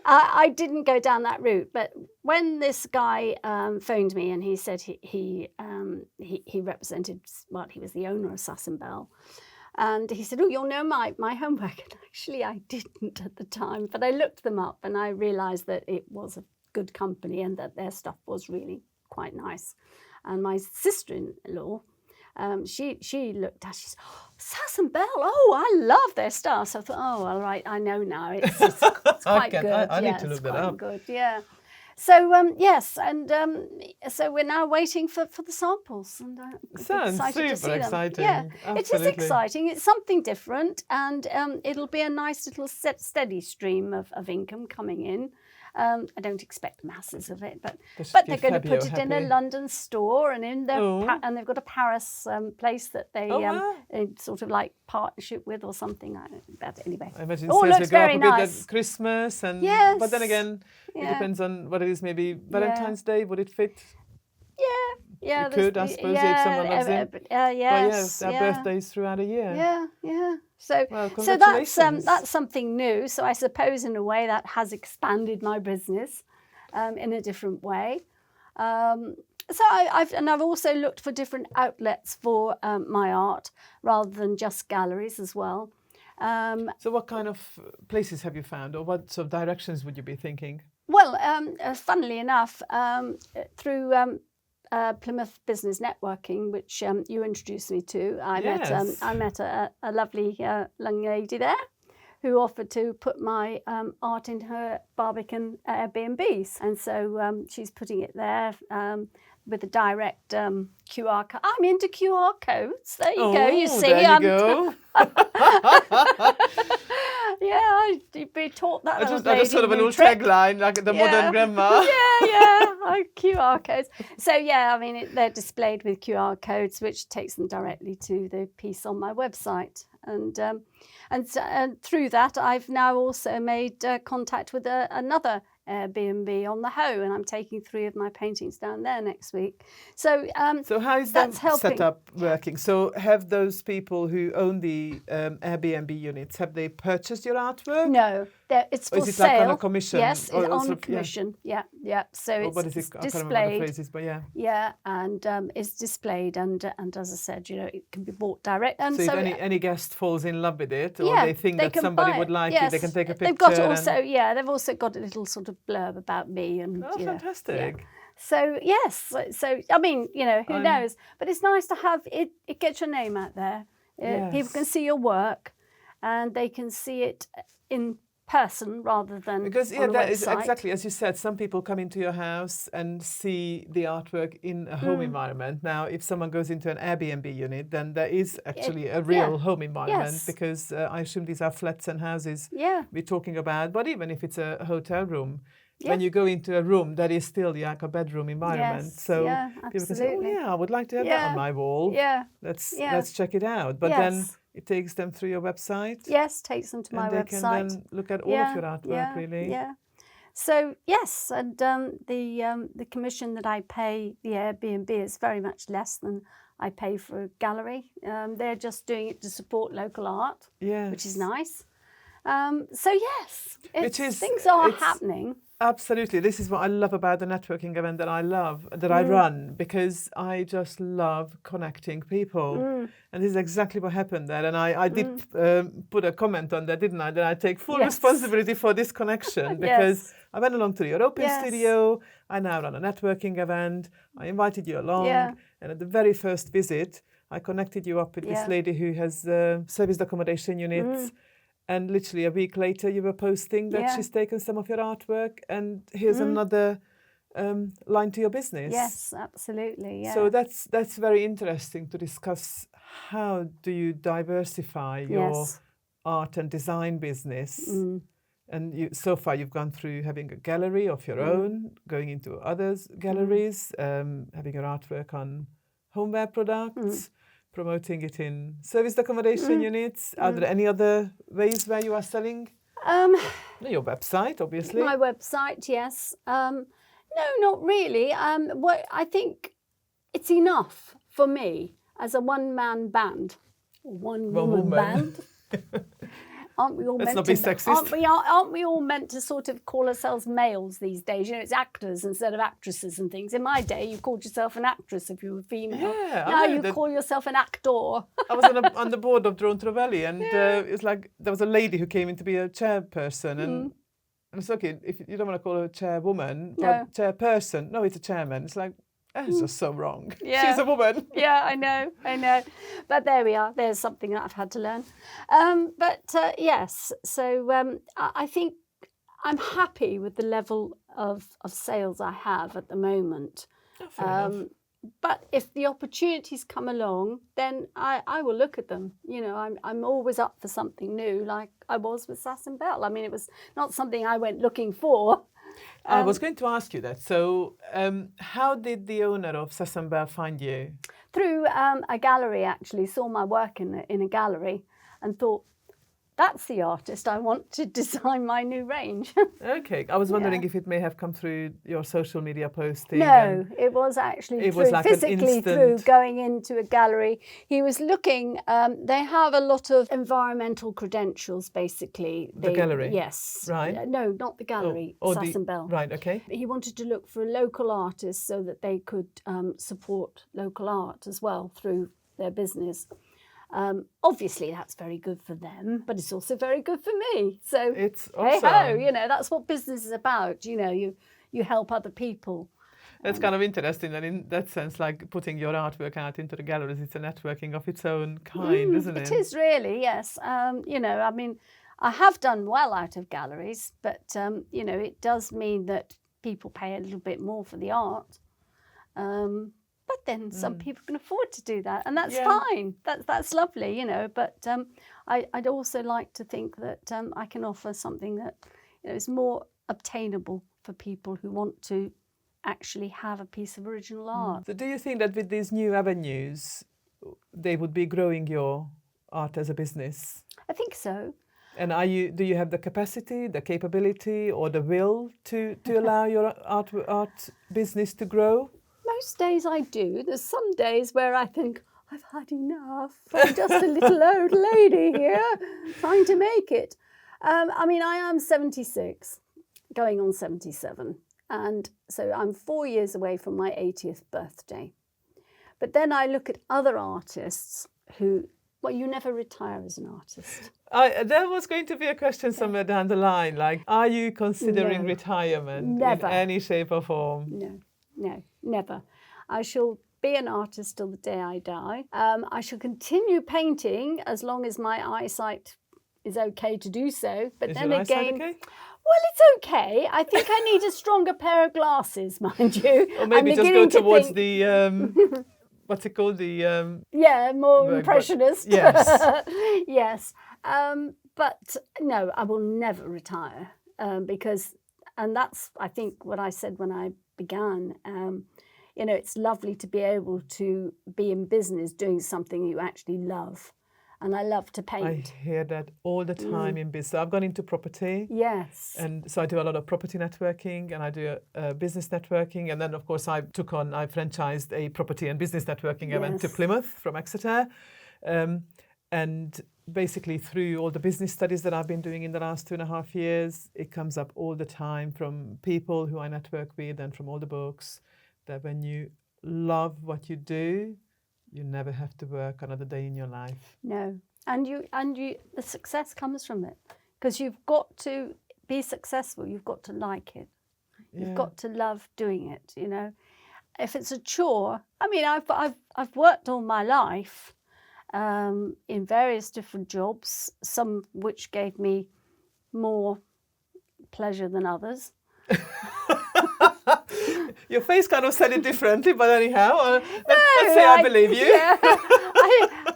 I didn't go down that route. But when this guy phoned me and he said he represented, well, he was the owner of Sass Bell. And he said, oh, you'll know my homework. And actually, I didn't at the time, but I looked them up and I realised that it was a good company and that their stuff was really quite nice. And my sister-in-law, she looked at, she said, oh, Sass and Bell, oh, I love their stuff. So I thought, oh, all right, I know now. It's quite good.
I need to look that up.
Good, yeah. So yes, and so we're now waiting for the samples. And
sounds super exciting.
Yeah,
absolutely.
it is exciting. It's something different, and it'll be a nice little steady stream of income coming in. I don't expect masses of it, but they're going to put it in a London store and in their and they've got a Paris place that they sort of like partnership with or something. But anyway,
I imagine
it looks very
a
nice.
bit at Christmas, and
yes,
but then again, it depends on what it is. Maybe Valentine's Day, would it fit?
Yeah,
it could, I suppose, if someone loves it.
Yes,
there are birthdays throughout a year.
Yeah. So,
well,
so that's something new. So I suppose in a way that has expanded my business in a different way. So I've also looked for different outlets for my art rather than just galleries as well.
So what kind of places have you found, or what sort of directions would you be thinking?
Well, funnily enough, through Plymouth Business Networking, which you introduced me to, I met a lovely young lady there who offered to put my art in her Barbican Airbnbs, and so she's putting it there with a direct QR code. I'm into QR codes. There you go. You see,
there you go.
Yeah, I'd be taught that.
I just sort of a little tagline, like the modern grandma.
QR codes. So yeah, I mean they're displayed with QR codes, which takes them directly to the piece on my website, and through that I've now also made contact with another Airbnb on the Hoe, and I'm taking 3 of my paintings down there next week. So
how is that setup working? So have those people who own the Airbnb units, have they purchased your artwork?
No, it's for
sale.
Like
on a commission?
Yes, it's on commission. Yeah. So it's
what is it?
displayed.
I can't remember the phrases, but
yeah, and it's displayed, and as I said, it can be bought direct. And
so if any guest falls in love with it, or they think that somebody would like it, they can take a picture.
They've also got a little sort of blurb about me, and
fantastic.
Yeah. So yes, so I mean, who knows? But it's nice to have it. It gets your name out there. People can see your work, and they can see it in person rather than
because
on a
that
website.
Is exactly as you said. Some people come into your house and see the artwork in a home environment. Now, if someone goes into an Airbnb unit, then there is actually a real home environment, because I assume these are flats and houses we're talking about. But even if it's a hotel room, when you go into a room, that is still like a bedroom environment. So people can say, I would like to have that on my wall. Let's check it out. But then it takes them through your website.
Yes, takes them to my website.
They can then look at all of your artwork, really.
Yeah. So yes, and the commission that I pay the Airbnb is very much less than I pay for a gallery. They're just doing it to support local art, which is nice. So yes, things are happening.
Absolutely. This is what I love about the networking event that I run, because I just love connecting people. And this is exactly what happened there. And I did put a comment on that, didn't I? That I take full responsibility for this connection, because I went along to the European studio. I now run a networking event. I invited you along. And at the very first visit, I connected you up with this lady who has serviced accommodation units. And literally a week later, you were posting that she's taken some of your artwork, and here's another line to your business.
Yes, absolutely. Yeah.
So that's very interesting to discuss. How do you diversify your art and design business? And so far, you've gone through having a gallery of your own, going into others' galleries, having your artwork on homeware products. Promoting it in serviced accommodation units. Are there any other ways where you are selling? Your website, obviously.
My website, yes. No, not really. I think it's enough for me as a one-man band, one-woman band. Aren't we all
Let's
meant
not
to
be sexist.
Aren't we all meant to sort of call ourselves males these days? It's actors instead of actresses and things. In my day, you called yourself an actress if you were female. Now you call yourself an actor.
I was on the board of Drone Trovelli, and it's like there was a lady who came in to be a chairperson, and it's okay if you don't want to call her a chairwoman, but chairperson. No, it's a chairman. It's like That's just so wrong.
Yeah.
She's a woman.
Yeah, I know. But there we are. There's something that I've had to learn. Yes, so I think I'm happy with the level of sales I have at the moment.
Fair enough.
But if the opportunities come along, then I will look at them. You know, I'm always up for something new, like I was with Sass Bell. I mean, it was not something I went looking for.
I was going to ask you that. So how did the owner of Sass Bell find you?
Through a gallery, actually, saw my work in a gallery and thought, that's the artist I want to design my new range.
Okay, I was wondering if it may have come through your social media posting.
No, it was actually
it was like
physically through going into a gallery. He was looking, they have a lot of environmental credentials, basically.
The gallery?
Yes.
Right.
No, not the gallery, Sass Bell.
Right, okay.
He wanted to look for local artists so that they could support local art as well through their business. Obviously, that's very good for them, but it's also very good for me. So
it's awesome.
Hey ho, you know, that's what business is about. You know, you help other people.
That's kind of interesting, and in that sense, like putting your artwork out into the galleries, it's a networking of its own kind, isn't it?
It is really, yes. You know, I mean, I have done well out of galleries, but you know, it does mean that people pay a little bit more for the art. But then some people can afford to do that, and that's fine. That's lovely, you know. But I'd also like to think that I can offer something that, you know, is more obtainable for people who want to actually have a piece of original art.
So do you think that with these new avenues, they would be growing your art as a business?
I think so.
And do you have the capacity, the capability, or the will to allow your art business to grow?
Most days I do. There's some days where I think, I've had enough. I'm just a little old lady here trying to make it. I mean, I am 76, going on 77. And so I'm 4 years away from my 80th birthday. But then I look at other artists who, well, you never retire as an artist.
There was going to be a question somewhere down the line, like, are you considering retirement in any shape or form?
No, never. I shall be an artist till the day I die. I shall continue painting as long as my eyesight is okay to do so. But then again,
okay?
Well, it's okay. I think I need a stronger pair of glasses, mind you.
Or maybe just go towards the what's it called?
More impressionist.
Yes.
Yes. But no, I will never retire because, and that's, I think, what I said when I began. You know, it's lovely to be able to be in business doing something you actually love. And I love to paint.
I hear that all the time in business. I've gone into property.
Yes.
And so I do a lot of property networking, and I do business networking. And then, of course, I franchised a property and business networking event to Plymouth from Exeter. And basically through all the business studies that I've been doing in the last 2.5 years, it comes up all the time from people who I network with and from all the books that when you love what you do, you never have to work another day in your life.
No, and the success comes from it, because you've got to be successful. You've got to like it. You've got to love doing it. You know, if it's a chore. I mean, I've worked all my life in various different jobs, some which gave me more pleasure than others.
Your face kind of said it differently, but anyhow, let's say I believe you.
Yeah.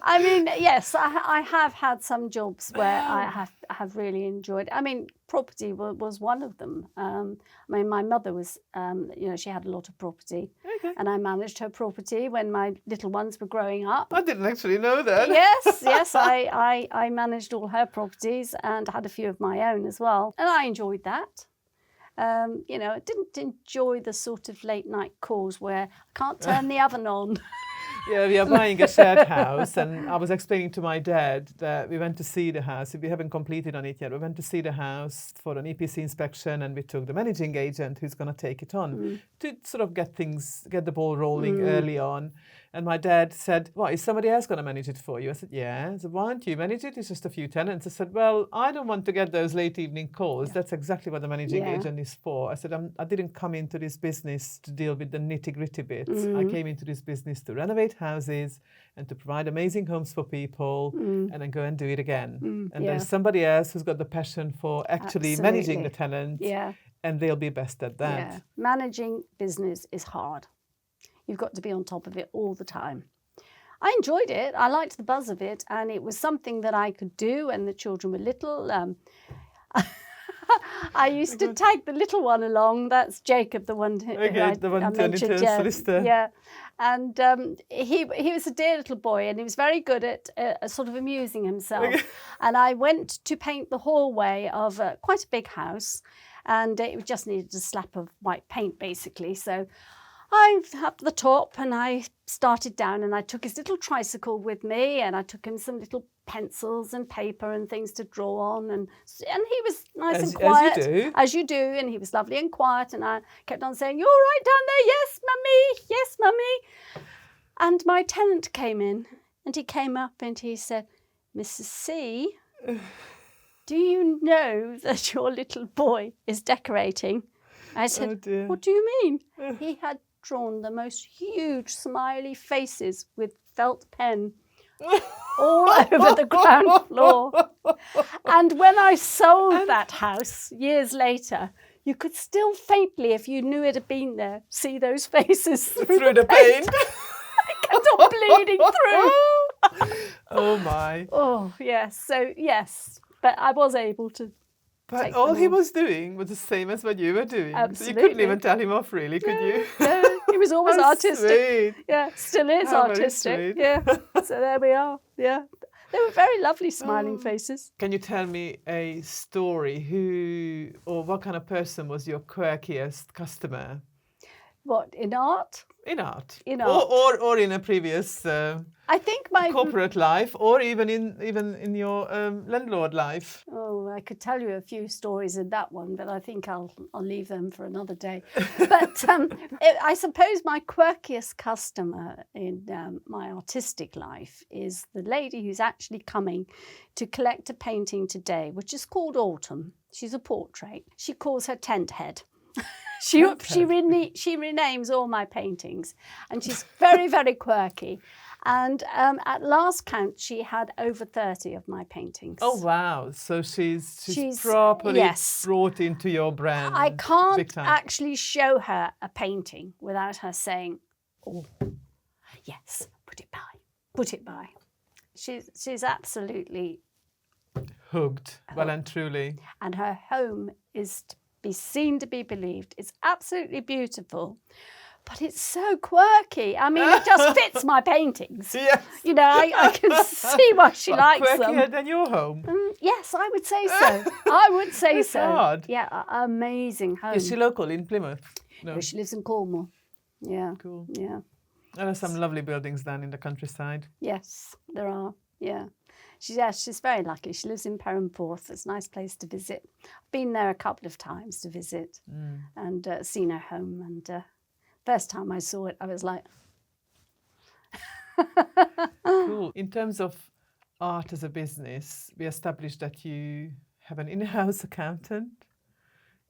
I mean, yes, I have had some jobs where I have really enjoyed. I mean, property was one of them. I mean, my mother was, you know, she had a lot of property, and I managed her property when my little ones were growing up.
I didn't actually know that.
Yes, I managed all her properties and had a few of my own as well, and I enjoyed that. You know, I didn't enjoy the sort of late night calls where I can't turn the oven on.
Yeah, we are buying a shared house, and I was explaining to my dad that we went to see the house. We haven't completed on it yet. We went to see the house for an EPC inspection, and we took the managing agent who's going to take it on to sort of get the ball rolling early on. And my dad said, "What, is somebody else going to manage it for you?" I said, "Yeah." I said, "Why don't you manage it? It's just a few tenants." I said, "Well, I don't want to get those late evening calls. That's exactly what the managing agent is for." I said, I didn't come into this business to deal with the nitty-gritty bits. I came into this business to renovate houses and to provide amazing homes for people and then go and do it again. And there's somebody else who's got the passion for actually managing the tenant, and they'll be best at that.
Yeah. Managing business is hard. You've got to be on top of it all the time. I enjoyed it. I liked the buzz of it, and it was something that I could do when the children were little. I used to tag the little one along. That's Jacob, the one who I mentioned.
Solicitor.
Yeah, and he was a dear little boy, and he was very good at sort of amusing himself. And I went to paint the hallway of quite a big house, and it just needed a slap of white paint, basically. So I up the top and I started down, and I took his little tricycle with me, and I took him some little pencils and paper and things to draw on, and he was nice and quiet, as you do, and he was lovely and quiet, and I kept on saying, "You're all right down there? Yes, mummy, yes, mummy." And my tenant came in, and he came up and he said, "Mrs. C, do you know that your little boy is decorating?" I said,
"Oh dear.
What do you mean?" He had drawn the most huge smiley faces with felt pen all over the ground floor. And when I sold that house years later, you could still faintly, if you knew it had been there, see those faces through the paint. They kept on bleeding through.
Oh my.
Oh, yes. So, yes. But I was able to.
But all he was doing was the same as what you were doing.
Absolutely.
So you couldn't even tell him off, really, could you?
No, he was always artistic.
Sweet.
Yeah, still is
How very
artistic.
sweet.
Yeah. So there we are. Yeah. They were very lovely smiling faces.
Can you tell me a story who or what kind of person was your quirkiest customer?
What, in art?
In art.
In art.
Or in a previous
I think my
corporate life, or even in your landlord life.
Oh, I could tell you a few stories in that one, but I think I'll leave them for another day. But I suppose my quirkiest customer in my artistic life is the lady who's actually coming to collect a painting today, which is called Autumn. She's a portrait. She calls her Tent Head. She renames all my paintings, and she's very, very quirky. And at last count, she had over 30 of my paintings.
Oh, wow. So she's properly brought into your brand.
I can't actually show her a painting without her saying, "Oh, yes, put it by. She's absolutely
hooked, well and truly.
And her home is to be seen to be believed. It's absolutely beautiful. But it's so quirky. I mean, it just fits my paintings.
Yes.
You know, I can see why she likes them.
Quirkier than your home.
Yes, I would say so. I would say
That's
so.
hard.
Yeah, amazing home.
Is she local in Plymouth? No.
Yeah, she lives in Cornwall. Yeah.
Cool.
Yeah.
There are some lovely buildings down in the countryside.
Yes, there are. Yeah. She's very lucky. She lives in Perranporth. It's a nice place to visit. I've been there a couple of times to visit and seen her home. And first time I saw it, I was like...
Cool. In terms of art as a business, we established that you have an in-house accountant,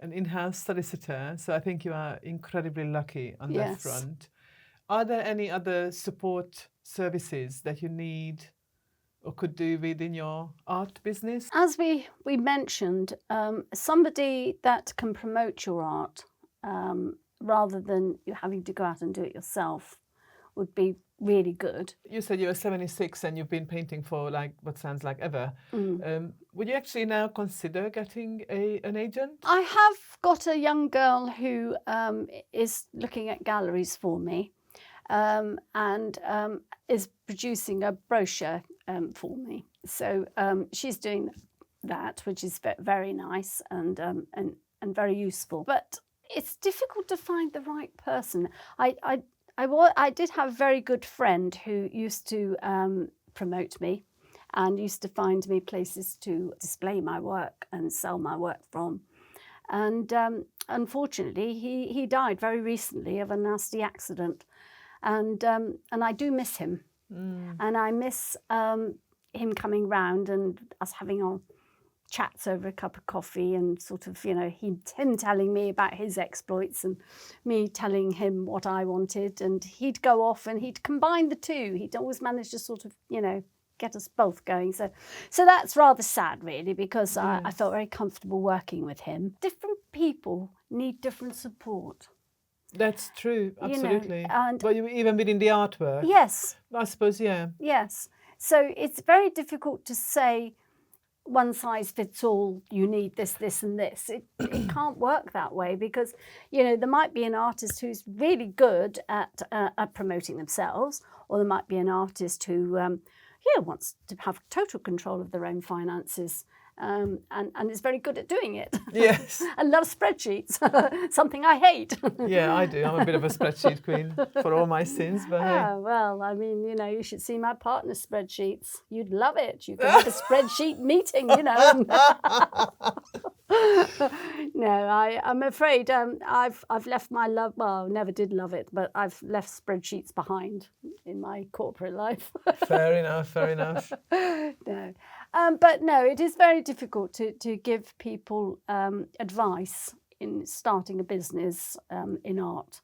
an in-house solicitor. So I think you are incredibly lucky on that front. Are there any other support services that you need or could do within your art business?
As we mentioned, somebody that can promote your art rather than you having to go out and do it yourself would be really good.
You said you were 76 and you've been painting for like what sounds like ever. Would you actually now consider getting an agent?
I have got a young girl who is looking at galleries for me and is producing a brochure for me. So she's doing that, which is very nice and very useful. But it's difficult to find the right person. I did have a very good friend who used to promote me and used to find me places to display my work and sell my work from. And unfortunately, he died very recently of a nasty accident. and I do miss him, and I miss him coming round and us having our chats over a cup of coffee and sort of, you know, him telling me about his exploits and me telling him what I wanted, and he'd go off and he'd combine the two. He'd always manage to sort of, you know, get us both going. So that's rather sad, really, because I felt very comfortable working with him. Different people need different support.
That's true, absolutely.
You know,
but even within the artwork?
Yes.
I suppose, yeah.
Yes. So it's very difficult to say one size fits all, you need this, this and this. It can't work that way, because, you know, there might be an artist who's really good at promoting themselves, or there might be an artist who wants to have total control of their own finances. And is very good at doing it.
Yes.
And loves spreadsheets, something I hate.
Yeah, I do. I'm a bit of a spreadsheet queen for all my sins, but hey.
Well, I mean, you know, you should see my partner's spreadsheets. You'd love it. You could have a spreadsheet meeting, you know. No, I'm afraid I've left my love. Well, never did love it, but I've left spreadsheets behind in my corporate life.
Fair enough, fair enough.
No. But no, it is very difficult to give people advice in starting a business in art,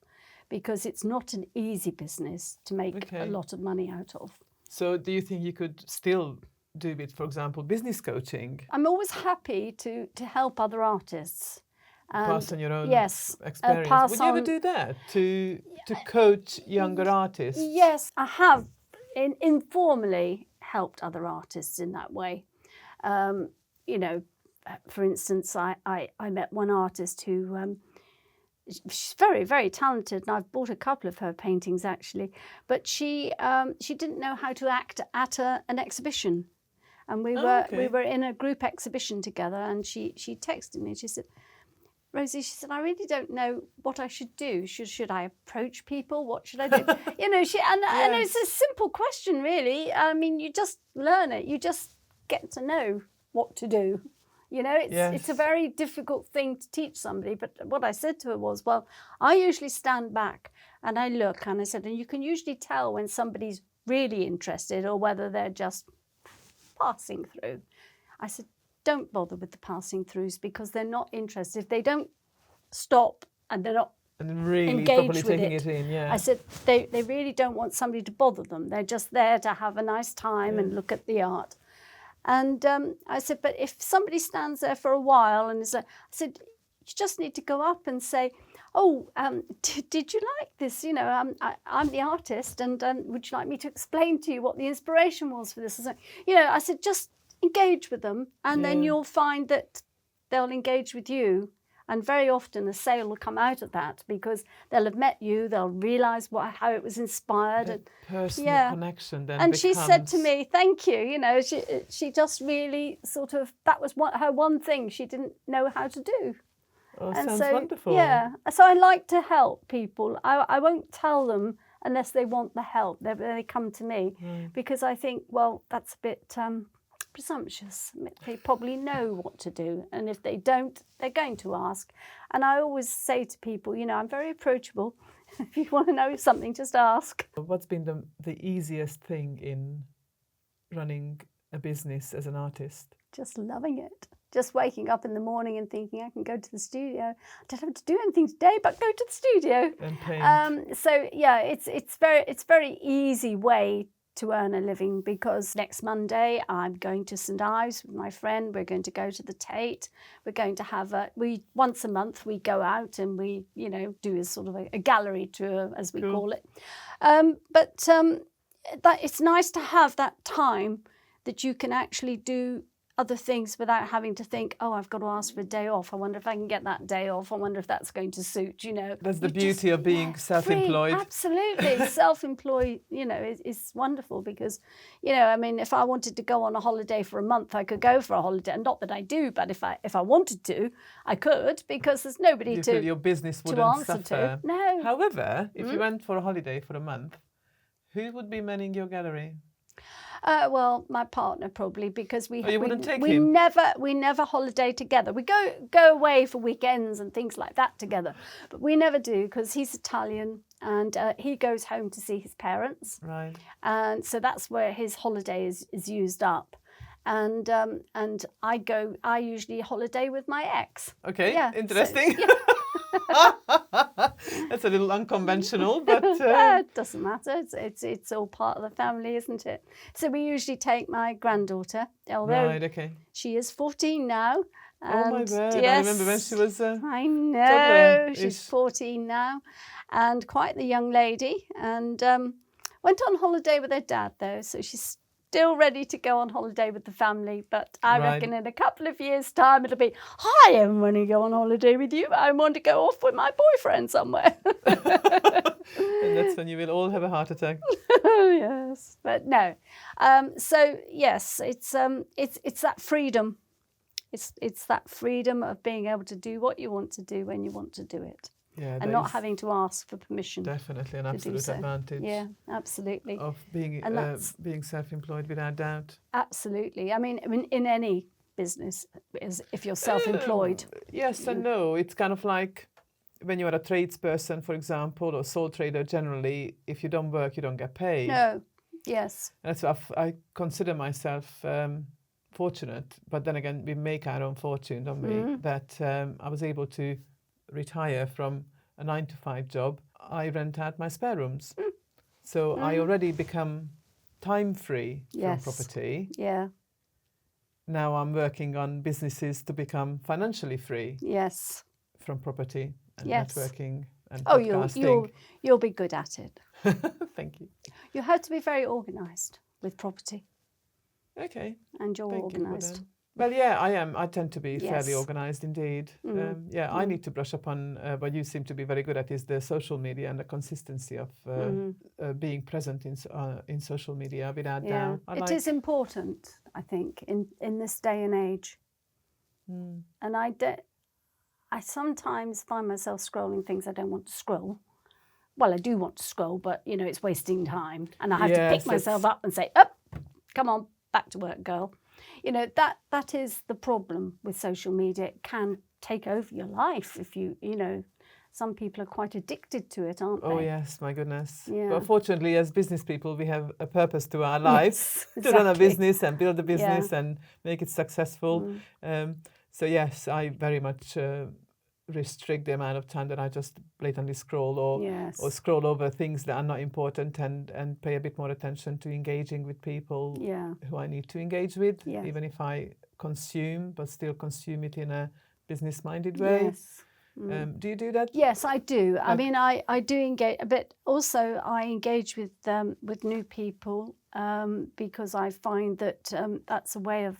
because it's not an easy business to make a lot of money out of. So
do you think you could still do with, for example, business coaching?
I'm always happy to help other artists.
Pass on your own experience. Would you ever do that, to coach younger artists?
Yes, I have informally helped other artists in that way. You know, for instance, I met one artist who, she's very, very talented, and I've bought a couple of her paintings actually, but she didn't know how to act at an exhibition. And we were in a group exhibition together, and she texted me. She said, Rosie, she said, I really don't know what I should do. Should I approach people? What should I do? You know, and it's a simple question, really. I mean, you just learn it. You just get to know what to do. You know, it's a very difficult thing to teach somebody. But what I said to her was, well, I usually stand back and I look, and I said, and you can usually tell when somebody's really interested or whether they're just passing through. I said, don't bother with the passing throughs, because they're not interested. If they don't stop and they're not
really
engaged
properly
with
taking it in,
I said, they really don't want somebody to bother them. They're just there to have a nice time and look at the art. And I said, but if somebody stands there for a while and I said, you just need to go up and say, oh, did you like this? You know, I'm the artist, and would you like me to explain to you what the inspiration was for this? You know, I said, just engage with them, and then you'll find that they'll engage with you. And very often a sale will come out of that, because they'll have met you, they'll realise how it was inspired.
And personal connection then
and she said to me, thank you. You know, she just really sort of, that was her one thing she didn't know how to do.
Oh, and sounds wonderful.
Yeah, so I like to help people. I won't tell them unless they want the help. They come to me, because I think, well, that's a bit presumptuous. They probably know what to do, and if they don't, they're going to ask. And I always say to people, you know, I'm very approachable. If you want to know something, just ask.
What's been the easiest thing in running a business as an artist?
Just loving it. Just waking up in the morning and thinking, I can go to the studio. I don't have to do anything today, but go to the studio.
And paint.
So yeah, it's very easy way to earn a living, because next Monday I'm going to St Ives with my friend. We're going to go to the Tate. We're going to have once a month we go out and we, you know, do a sort of a gallery tour, as we call it. But it's nice to have that time that you can actually do other things without having to think, oh, I've got to ask for a day off. I wonder if I can get that day off. I wonder if that's going to suit, you know.
That's the beauty of being self-employed.
Free, absolutely. Self-employed, you know, is wonderful, because, you know, I mean, if I wanted to go on a holiday for a month, I could go for a holiday. And not that I do, but if I wanted to, I could, because there's nobody
your business wouldn't suffer.
No.
However, if you went for a holiday for a month, who would be manning your gallery?
Well, my partner probably, because we
wouldn't take
we
him?
never holiday together. We go away for weekends and things like that together, but we never do because he's Italian and he goes home to see his parents,
Right.
and so that's where his holiday is used up. And I usually holiday with my ex.
Okay.
Yeah, so-
Interesting. That's a little unconventional, but
It doesn't matter. It's all part of the family, isn't it? So we usually take my granddaughter, although
right. Okay.
she is 14 now.
Oh my
and
word! I
yes,
remember when she was.
I know.
toddler-ish.
She's 14 now, and quite the young lady. And went on holiday with her dad though, so she's still ready to go on holiday with the family. But I
Right.
reckon in a couple of years' time it'll be, I don't want to go on holiday with you. I want to go off with my boyfriend somewhere.
And that's when you will all have a heart attack.
Oh yes, but no. So yes, it's that freedom. It's that freedom of being able to do what you want to do when you want to do it,
Yeah.
and
that
not
is
having to ask for permission.
definitely an
to do
absolute
so.
advantage.
Yeah, absolutely,
Of being
And that's-
being self-employed without doubt.
absolutely. I mean, in any business, if you're self-employed,
Yes and no. It's kind of like when you're a tradesperson, for example, or sole trader generally, if you don't work, you don't get paid.
no, yes,
That's why I consider myself fortunate, but then again, we make our own fortune, don't we?
Mm-hmm.
That I was able to retire from a 9-to-5 job. I rent out my spare rooms. So I already become time-free from
Yes.
property.
yeah,
Now I'm working on businesses to become financially free
yes.
from property and
Yes.
networking and
Oh,
podcasting.
you'll be good at it.
Thank you.
You have to be very organised with property,
Okay.
and you're
Thank you for
organised.
that. Well, yeah, I am. I tend to be fairly
Yes.
organised indeed. I need to brush up on what you seem to be very good at is the social media and the consistency of being present in social media without
Yeah,
doubt.
it is important, I think, in this day and age. And I sometimes find myself scrolling things I don't want to scroll. Well, I do want to scroll, but you know it's wasting time, and I have to
Yes,
pick myself up and say, "Up, come on, back to work, girl." You know that is the problem with social media. It can take over your life if you know. Some people are quite addicted to it, aren't they?
Oh yes, my goodness.
Yeah.
But fortunately, as business people, we have a purpose to our lives
Yes,
to run a
exactly.
business and build a business and make it successful. So yes, I very much restrict the amount of time that I just blatantly scroll or
Yes.
scroll over things that are not important and pay a bit more attention to engaging with people
Yeah.
who I need to engage with,
Yes.
even if I consume, but still consume it in a business-minded way.
Yes.
Do you do that?
Yes, I do. I mean, I do engage, but also I engage with new people because I find that that's a way of,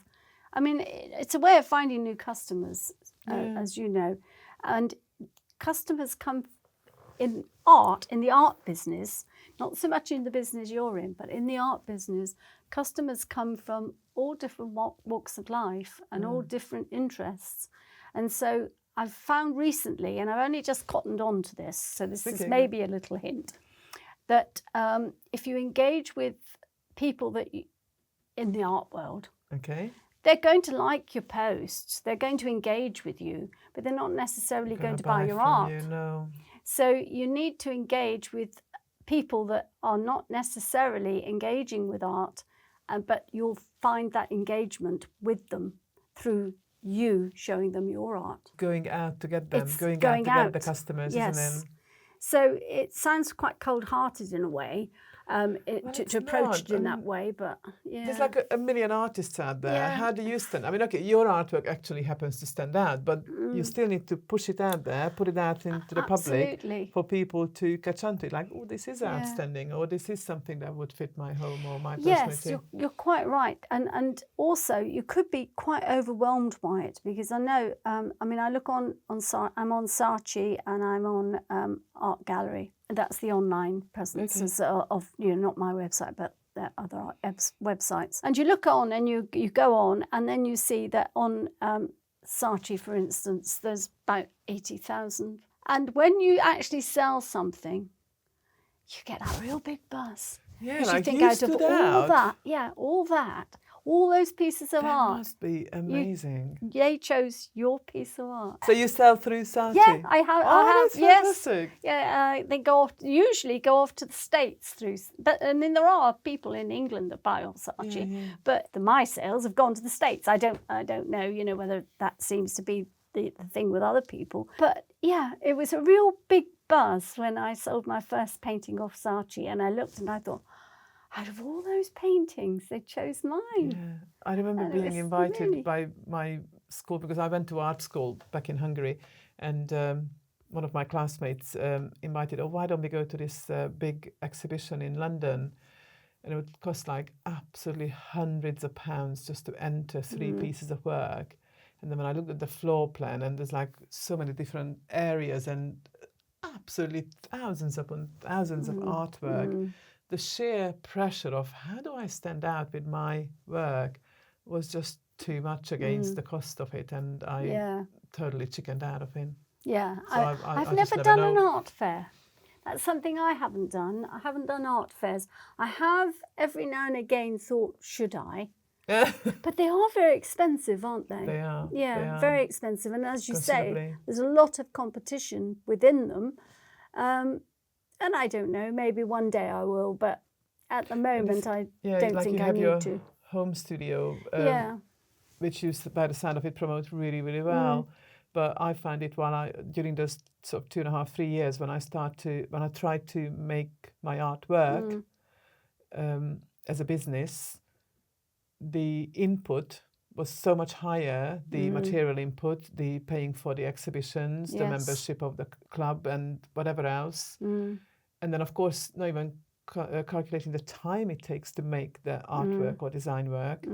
I mean, it's a way of finding new customers, as you know, and customers come in the art business, not so much in the business you're in, but in the art business, customers come from all different walks of life and all different interests, and so I've found recently, and I've only just cottoned on to this, so this is maybe a little hint, that if you engage with people in the art world,
Okay.
they're going to like your posts, they're going to engage with you, but they're not necessarily going to buy your
from
art.
you, no.
So you need to engage with people that are not necessarily engaging with art, but you'll find that engagement with them through you showing them your art.
Going out to get them,
It's
going
going
out to
out.
get the customers,
Yes.
isn't it?
So it sounds quite cold-hearted in a way,
it's
to approach
not.
it in that way, but yeah.
There's like a million artists out there.
Yeah.
How do you stand? I mean, okay, your artwork actually happens to stand out, but you still need to push it out there, put it out into the public
Absolutely.
for people to catch on to it. Like, oh, this is outstanding, or this is something that would fit my home or my
Yes,
personality.
you're quite right, and also you could be quite overwhelmed by it because I know. I mean, I look I'm on Saatchi and I'm on Art Gallery. That's the online presence of not my website, but there are other websites. And you look on and you go on, and then you see that on Saatchi, for instance, there's about 80,000. And when you actually sell something, you get a real big buzz.
Yeah,
Because you
like
think
you
out of
stood
all
out.
that, all those pieces of
That
art,
must be amazing.
they chose your piece of art.
So you sell through Saatchi?
Yeah, I have.
Oh,
I have.
that's
Yes.
fantastic.
Yeah, they usually go off to the States through. But and then there are people in England that buy off Saatchi.
Yeah.
But my sales have gone to the States. I don't know. Whether that seems to be the thing with other people. But yeah, it was a real big buzz when I sold my first painting off Saatchi, and I looked and I thought, out of all those paintings, they chose mine.
Yeah, I remember
And it
being
was
invited
really-
by my school, because I went to art school back in Hungary, and one of my classmates invited, why don't we go to this big exhibition in London? And it would cost like absolutely hundreds of pounds just to enter 3 pieces of work. And then when I looked at the floor plan, and there's like so many different areas and absolutely thousands upon thousands of artwork, the sheer pressure of how do I stand out with my work was just too much against the cost of it, and I totally chickened out of it.
Yeah,
So
I've
I
never
just
done
never
an
know.
art fair. That's something I haven't done. I haven't done art fairs. I have every now and again thought, should I? But they are very expensive, aren't they?
They are.
Yeah,
they are.
very expensive. And as you say,
Considerably.
there's a lot of competition within them. And I don't know, maybe one day I will, but at the moment I don't
like
think
you
I
have
need
your
to.
home studio,
Yeah.
which you, by the sound of it, promote really, really well. But I find it during those sort of 2.5, 3 years when I tried to make my art work as a business, the input was so much higher, the material input, the paying for the exhibitions, the
Yes.
membership of the club and whatever else. And then, of course, not even calculating the time it takes to make the artwork or design work.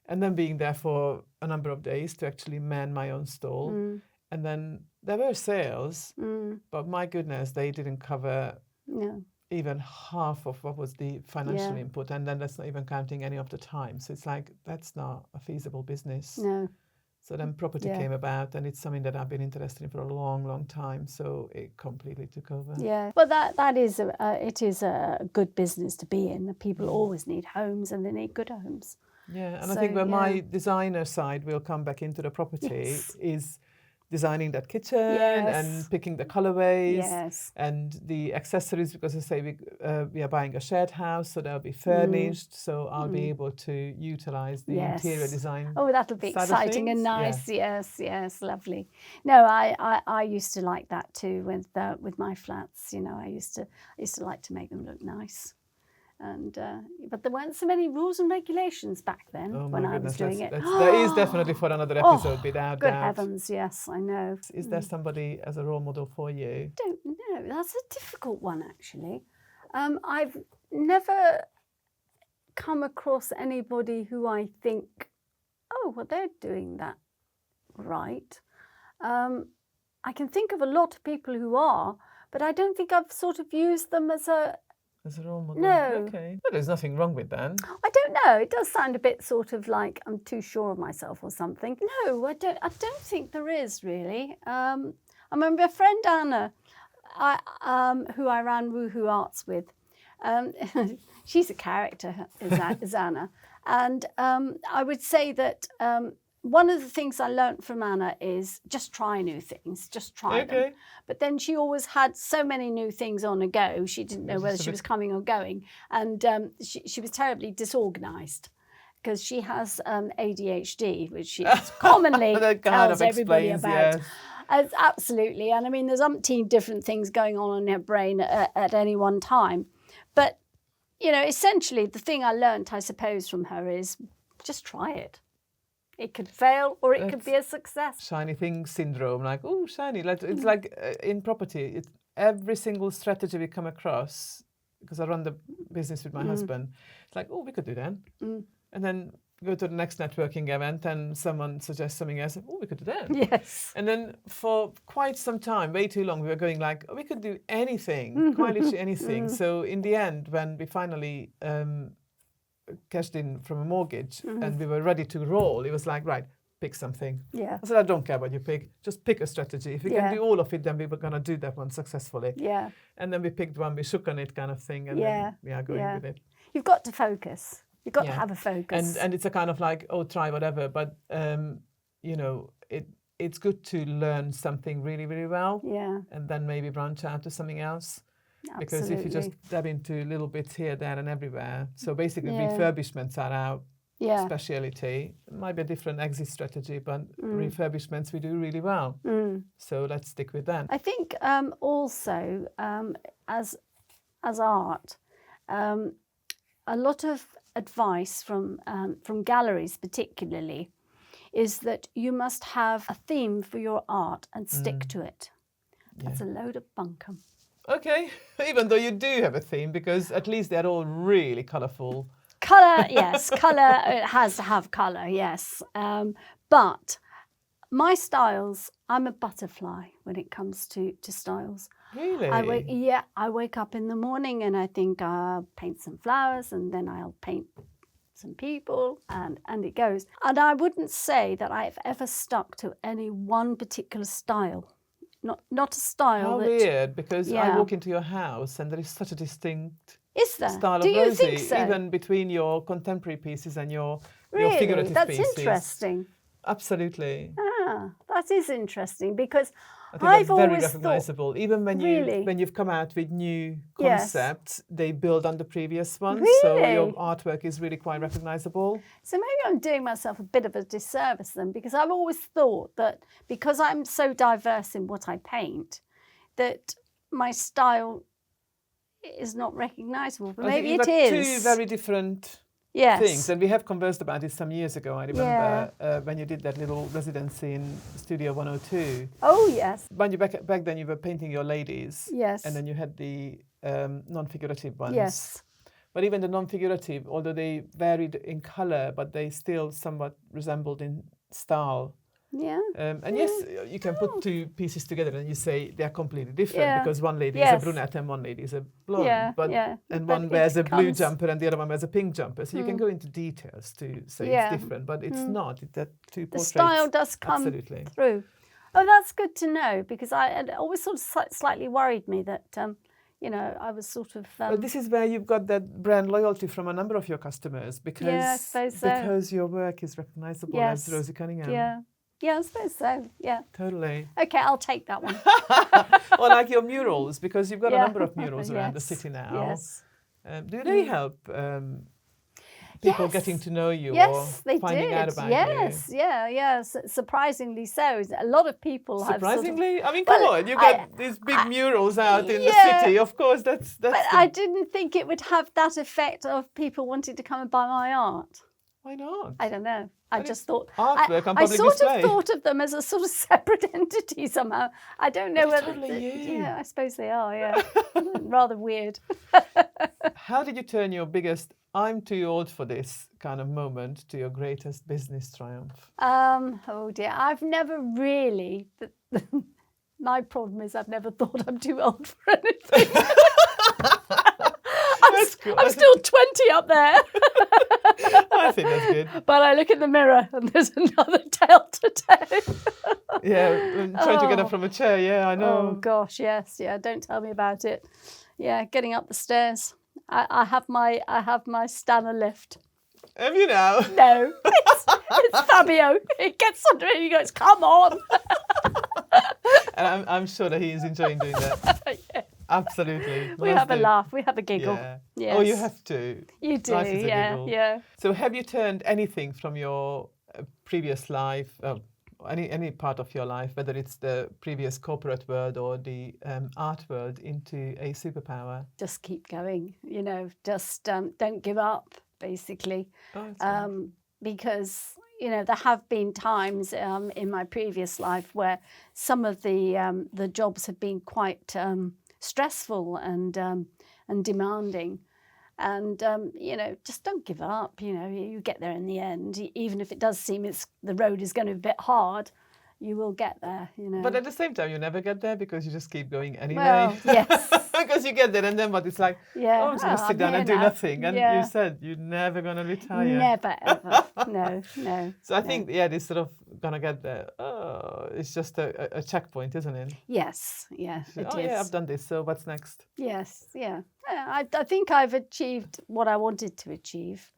And then being there for a number of days to actually man my own stall. And then there were sales, but my goodness, they didn't cover
No.
even half of what was the financial
Yeah.
input. And then that's not even counting any of the time. So it's like, that's not a feasible business.
No.
So then property
Yeah.
came about, and it's something that I've been interested in for a long, long time. So it completely took over.
Yeah, well, that is it is a good business to be in. People always need homes, and they need good homes.
Yeah, and
So,
I think where my
yeah.
designer side will come back into the property
Yes.
is designing that kitchen
Yes.
and picking the colorways
Yes.
and the accessories, because I say we are buying a shared house, so they'll be furnished, so I'll be able to utilize the
Yes.
interior design.
Oh, that'll be
side of
exciting and
things. Yeah.
nice. Yes, lovely. No, I used to like that too with my flats. I used to like to make them look nice. And but there weren't so many rules and regulations back then
Oh
when
my
I was
goodness,
doing it.
that is definitely for another episode, without
Good
doubt.
heavens, yes, I know.
Is there somebody as a role model for you?
Don't know. That's a difficult one, actually. I've never come across anybody who I think, oh, well, they're doing that right. I can think of a lot of people who are, but I don't think I've sort of used them as a.
As a role model?
No.
Okay. Well, there's nothing wrong with that.
I don't know. It does sound a bit sort of like I'm too sure of myself or something. No, I don't think there is really. I remember a friend Anna, who I ran Woohoo Arts with. She's a character, is Anna, and I would say that one of the things I learnt from Anna is just try new things, just try them. But then she always had so many new things on a go. She didn't know whether she was coming or going, and she was terribly disorganised because she has ADHD, which she commonly tells everybody about.
Yes.
Absolutely, and I mean, there's umpteen different things going on in her brain at any one time. But, essentially the thing I learnt, I suppose, from her is just try it. It could fail or it could be a success.
Shiny thing syndrome, like, oh, shiny. It's like in property, it's every single strategy we come across, because I run the business with my husband, it's like, oh, we could do that. And then go to the next networking event and someone suggests something else, oh, we could do that.
Yes.
And then for quite some time, way too long, we were going like, oh, we could do anything, quite literally anything. So in the end, when we finally cashed in from a mortgage and we were ready to roll, it was like, right, pick something.
Yeah.
I said, I don't care what you pick, just pick a strategy. If we can do all of it, then we were going to do that one successfully.
Yeah.
And then we picked one, we shook on it kind of thing, and then we are going with it.
You've got to focus. You've got to have a focus.
And it's a kind of like, oh, try whatever. But, you know, it's good to learn something really, really well. Yeah. And then maybe branch out to something else. Absolutely. Because if you just dab into little bits here, there and everywhere. So basically refurbishments are our speciality. It might be a different exit strategy, but refurbishments we do really well. So let's stick with that.
I think also as art, a lot of advice from galleries particularly is that you must have a theme for your art and stick to it. That's a load of bunkum.
Okay, even though you do have a theme, because at least they're all really colourful.
Colour, yes, colour, it has to have colour, yes. But my styles, I'm a butterfly when it comes to styles.
Really?
I wake up in the morning and I think I'll paint some flowers and then I'll paint some people and it goes. And I wouldn't say that I've ever stuck to any one particular style. Not a style.
How weird, because I walk into your house and there is such a distinct style of Rosie.
Do you think so?
Even between your contemporary pieces and your figurative
That's
pieces.
That's interesting.
Absolutely.
That is interesting, because
I think
I've
that's very
always
recognisable. Even when you've come out with new concepts, they build on the previous ones.
Really?
So your artwork is really quite recognisable.
So maybe I'm doing myself a bit of a disservice then, because I've always thought that because I'm so diverse in what I paint, that my style is not recognisable. But maybe it is.
Two very different things, and we have conversed about it some years ago. I remember when you did that little residency in Studio 102.
Oh yes.
When you back then you were painting your ladies.
Yes.
And then you had the non-figurative ones.
Yes.
But even the non-figurative, although they varied in colour, but they still somewhat resembled in style.
Yeah.
And yes, you can put two pieces together and you say they're completely different because one lady is a brunette and one lady is a blonde. And one wears a blue jumper and the other one wears a pink jumper. So you can go into details to say it's different, but it's not. They're two portraits.
The style does come through. Oh, that's good to know, because it always sort of slightly worried me that, you know, I was sort of...
But this is where you've got that brand loyalty from a number of your customers, because,
I suppose so.
Because your work is recognisable as Rosie Cunningham.
Yeah, I suppose so, yeah.
Totally.
Okay, I'll take that one.
Or like your murals, because you've got a number of murals around the city now.
Yes.
Do they help people getting to know you or finding out about you?
Surprisingly so. A lot of people have
Surprisingly? I mean, come on, you've got these big murals out in the city. Of course, that's
But I didn't think it would have that effect of people wanting to come and buy my art.
Why not?
I don't know. I just thought
artwork on
I
public
sort
display.
of thought of them as a sort of separate entity somehow. I don't know whether.
Totally
Yeah, I suppose they are. Yeah, rather weird.
How did you turn your biggest "I'm too old for this" kind of moment to your greatest business triumph?
Oh dear, I've never really. My problem is I've never thought I'm too old for anything. I'm still 20 up there.
I think that's good.
But I look in the mirror and there's another tale to tell.
I'm trying to get up from a chair. Yeah, I know.
Oh gosh, yes, yeah. Don't tell me about it. Yeah, getting up the stairs. I have my Stanner lift.
Have you now?
No, it's Fabio. He gets under it and he goes, "Come on."
And I'm sure that he is enjoying doing that.
Yeah.
Absolutely.
We have a laugh. We have a giggle.
Yeah.
Yes.
Oh, you have to.
You do.
Life is a giggle.
Yeah.
So, have you turned anything from your previous life, any part of your life, whether it's the previous corporate world or the art world, into a superpower?
Just keep going. You know, just don't give up. Basically, because you know there have been times in my previous life where some of the jobs have been quite stressful and demanding, and you know, just don't give up. You know, you get there in the end, even if it does seem the road is going to be a bit hard. you will get there, you know.
But at the same time, you never get there because you just keep going anyway.
Well, yes.
Because you get there and then what? It's like,
Yeah.
oh, I'm just going to sit
I'm
down
here
and do
now.
nothing. And
Yeah.
you said you're never going to retire.
Never, ever. No.
So I think, yeah, this sort of going to get there. Oh, it's just a checkpoint, isn't it?
Yes, yeah,
So,
it
oh,
is.
yeah, I've done this. So what's next?
Yes, yeah. I think I've achieved what I wanted to achieve,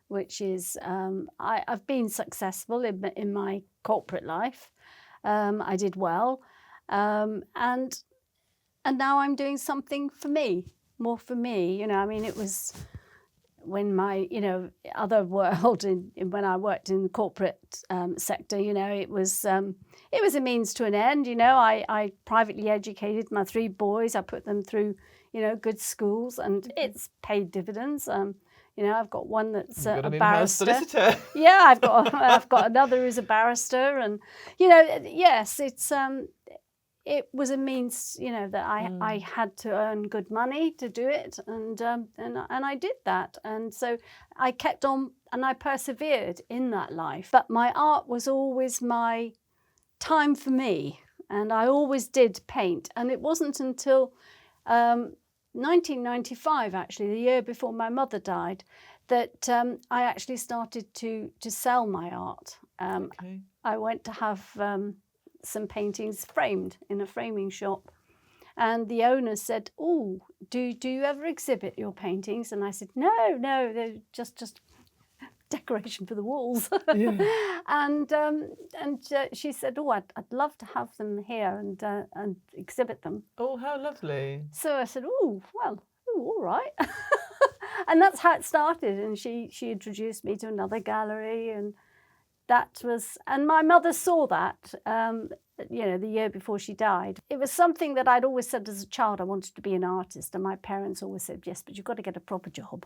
which is I've been successful in my corporate life. I did well, and now I'm doing something for me, more for me. You know, I mean, it was when my other world when I worked in the corporate sector. You know, it was a means to an end. You know, I privately educated my 3 boys. I put them through good schools, and it's paid dividends. You know, I've got one that's a barrister.
Solicitor.
Yeah, I've got another who's a barrister, and yes, it was a means, that I had to earn good money to do it, and I did that, and so I kept on and I persevered in that life. But my art was always my time for me, and I always did paint, and it wasn't until 1995, actually, the year before my mother died, that I actually started to sell my art.
Okay.
I went to have some paintings framed in a framing shop, and the owner said, "Oh, do you ever exhibit your paintings?" And I said, "No, they're just decoration for the walls."
Yeah.
and she said, "Oh, I'd love to have them here and exhibit them."
Oh, how lovely.
So I said, "Oh, well, all right." And that's how it started. And she introduced me to another gallery, and and my mother saw that, the year before she died. It was something that I'd always said as a child, I wanted to be an artist, and my parents always said, "Yes, but you've got to get a proper job."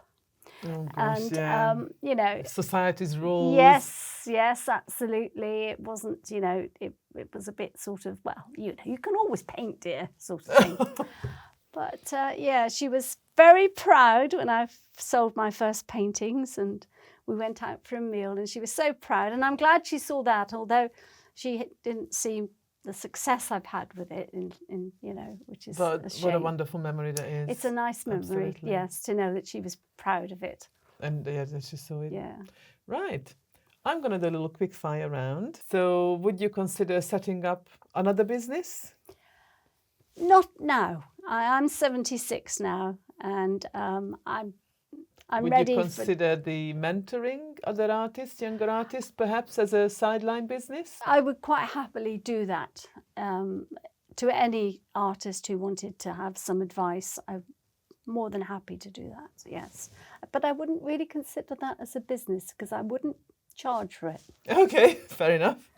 Oh gosh,
And
yeah. Society's rules.
Yes, absolutely. It wasn't, it was a bit sort of, well, you can always paint, dear, sort of thing. But she was very proud when I sold my first paintings, and we went out for a meal, and she was so proud. And I'm glad she saw that, although she didn't see the success I've had with it, which is a shame.
What a wonderful memory that is.
It's a nice memory,
Absolutely.
yes, to know that she was proud of it.
And yeah, that she saw it.
Yeah.
Right. I'm going to do a little quick fire round. So would you consider setting up another business?
Not now. I'm 76 now, and I'm
Would
ready.
you consider the mentoring other artists, younger artists, perhaps as a sideline business?
I would quite happily do that to any artist who wanted to have some advice. I'm more than happy to do that, yes. But I wouldn't really consider that as a business, because I wouldn't charge for it.
Okay, fair enough.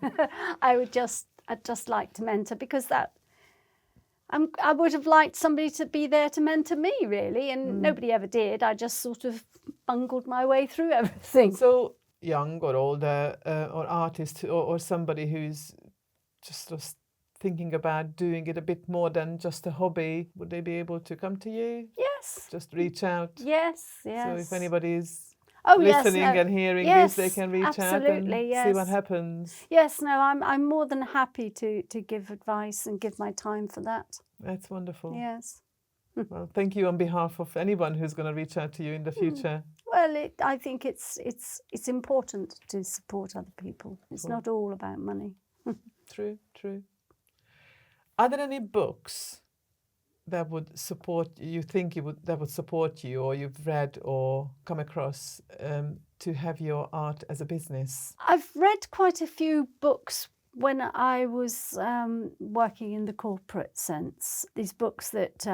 I'd just like to mentor, because I would have liked somebody to be there to mentor me, really, and nobody ever did. I just sort of bungled my way through everything.
So young or older, or artist, or somebody who's just sort of thinking about doing it a bit more than just a hobby, would they be able to come to you?
Yes.
Just reach out?
Yes.
So if anybody's
yes,
listening and hearing this, they can reach out and see what happens.
Yes, no, I'm more than happy to give advice and give my time for that.
That's wonderful.
Yes.
Well, thank you on behalf of anyone who's going to reach out to you in the future.
Well, I think it's important to support other people. It's not all about money.
True. Are there any books that would support you, that would support you, or you've read or come across to have your art as a business?
I've read quite a few books when I was working in the corporate sense. These books that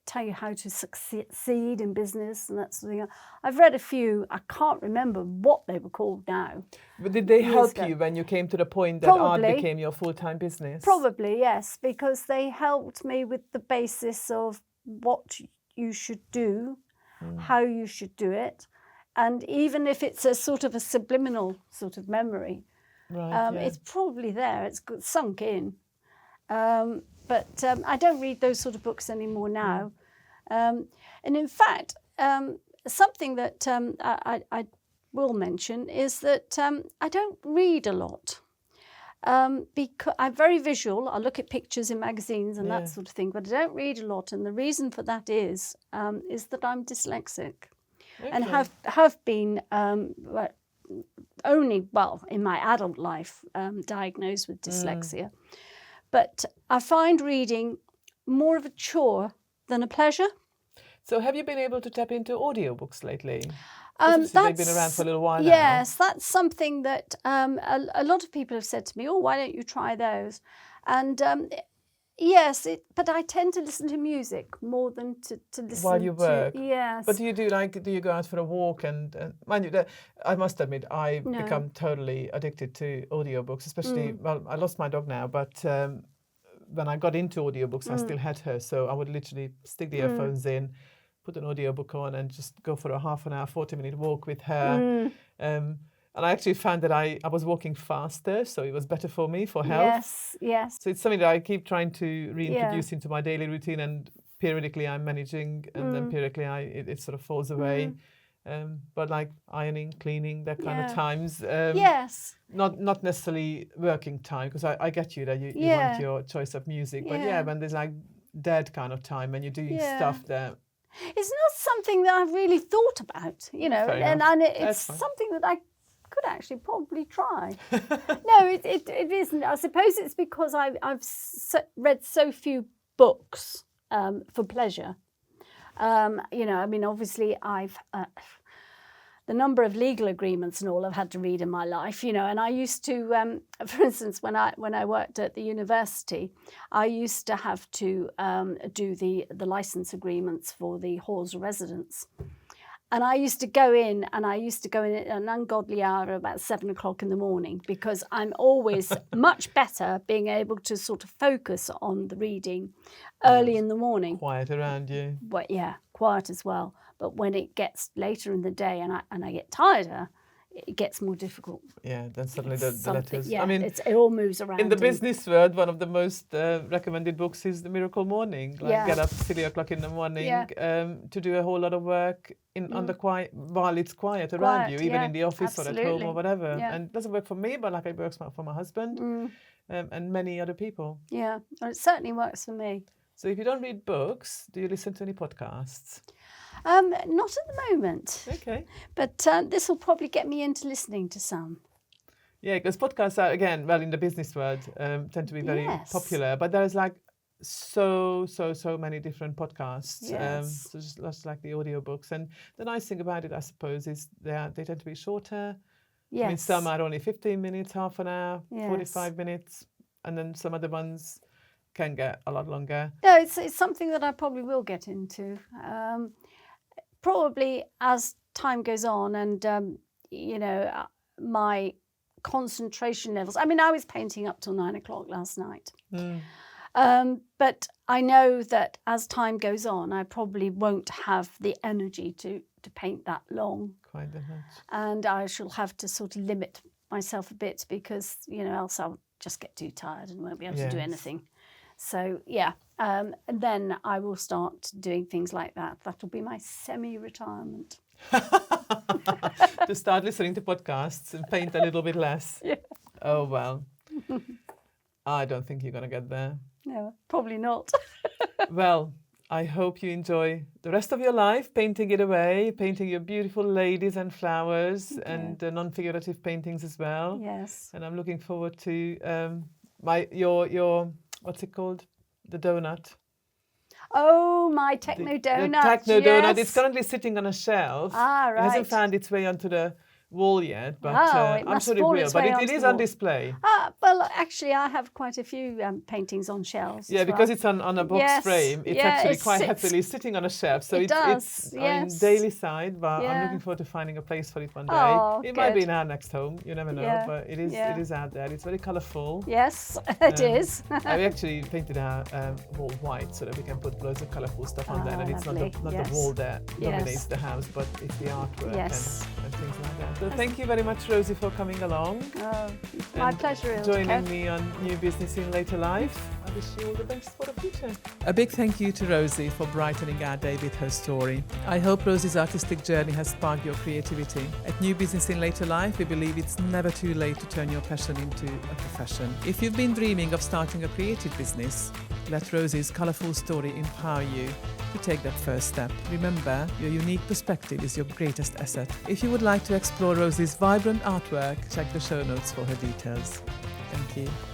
tell you how to succeed in business and that sort of thing. I've read a few. I can't remember what they were called now.
But did they help you when you came to the point that art became your full-time business?
Probably, yes, because they helped me with the basis of what you should do, how you should do it. And even if it's a sort of a subliminal sort of memory, it's probably there, it's sunk in. But I don't read those sort of books anymore now. And in fact, something that I will mention is that I don't read a lot. because I'm very visual. I look at pictures in magazines and
Yeah.
that sort of thing, but I don't read a lot. And the reason for that is that I'm dyslexic, and have been only in my adult life diagnosed with dyslexia. But I find reading more of a chore than a pleasure.
So have you been able to tap into audiobooks lately? They've been around for a little while now.
Yes, that's something that a lot of people have said to me, oh, why don't you try those? And yes, but I tend to listen to music more than to listen
while you work.
Yes.
But do you go out for a walk and mind you, I must admit, I've become totally addicted to audiobooks, especially, well, I lost my dog now, but when I got into audiobooks, I still had her. So I would literally stick the earphones in, put an audiobook on and just go for a half an hour, 40-minute walk with her. And I actually found that I was walking faster, so it was better for me, for health.
Yes, yes.
So it's something that I keep trying to reintroduce into my daily routine, and periodically I'm managing, and then periodically it sort of falls away. But like ironing, cleaning, that kind of times.
Yes.
Not necessarily working time, because I get you that you want your choice of music. But when there's like dead kind of time when you're doing stuff that...
It's not something that I've really thought about, you know, and it's something that I could actually probably try. No, it isn't. I suppose it's because I've read so few books for pleasure. You know, I mean, obviously I've the number of legal agreements and all I've had to read in my life, you know, and I used to, for instance, when I worked at the university, I used to have to do the license agreements for the halls of residence. And I used to go in at an ungodly hour about 7 o'clock in the morning, because I'm always much better being able to sort of focus on the reading early in the morning.
Quiet around you.
But yeah, quiet as well. But when it gets later in the day and I get tireder, it gets more difficult.
Yeah, then suddenly the letters.
Yeah,
I mean,
it all moves around.
In the business world, one of the most recommended books is The Miracle Morning. Like get up 3 o'clock in the morning to do a whole lot of work while it's quiet around you, even in the office or at home or whatever.
Yeah.
And it doesn't work for me, but like it works for my husband and many other people.
Yeah, well, it certainly works for me.
So if you don't read books, do you listen to any podcasts?
Not at the moment.
Okay.
But this will probably get me into listening to some.
Yeah, because podcasts are, again, well, in the business world, tend to be very popular. But there's like so many different podcasts.
Yes.
So just like the audiobooks. And the nice thing about it, I suppose, is they tend to be shorter.
Yes.
I mean, some are only 15 minutes, half an hour,
Yes.
45 minutes. And then some other ones can get a lot longer.
No, it's something that I probably will get into. Probably as time goes on and, you know, my concentration levels. I mean, I was painting up till 9 o'clock last night. But I know that as time goes on, I probably won't have the energy to paint that long.
Quite that much.
And I shall have to sort of limit myself a bit, because, you know, else I'll just get too tired and won't be able to do anything. So, yeah, and then I will start doing things like that. That'll be my semi-retirement.
To start listening to podcasts and paint a little bit less.
Yeah.
Oh, well. I don't think you're going to get there.
No, probably not.
Well, I hope you enjoy the rest of your life painting it away, painting your beautiful ladies and flowers and non-figurative paintings as well.
Yes.
And I'm looking forward to your what's it called? The donut.
Oh, my techno donut.
The techno donut. It's currently sitting on a shelf.
Ah, right.
It hasn't found its way onto the wall yet, but I'm sure it will. But it is on display.
Well, actually, I have quite a few paintings on shelves.
Yeah, because it's on a box frame. It's actually quite happily sitting on a shelf. So it's on daily side, but I'm looking forward to finding a place for it one day.
Oh,
it might be in our next home. You never know, but it is out there. It's very colourful.
Yes, it is.
I actually painted our wall white so that we can put loads of colourful stuff on there, and it's not the wall that dominates the house, but it's the artwork and things like that. So thank you very much, Rosie, for coming along.
My
and
pleasure,
joining
Ilke.
me on New Business in Later Life. I wish you all the best for the future.
A big thank you to Rosie for brightening our day with her story. I hope Rosie's artistic journey has sparked your creativity. At New Business in Later Life, we believe it's never too late to turn your passion into a profession. If you've been dreaming of starting a creative business, let Rosie's colourful story empower you to take that first step. Remember, your unique perspective is your greatest asset. If you would like to explore Rosie's vibrant artwork, check the show notes for her details. Thank you.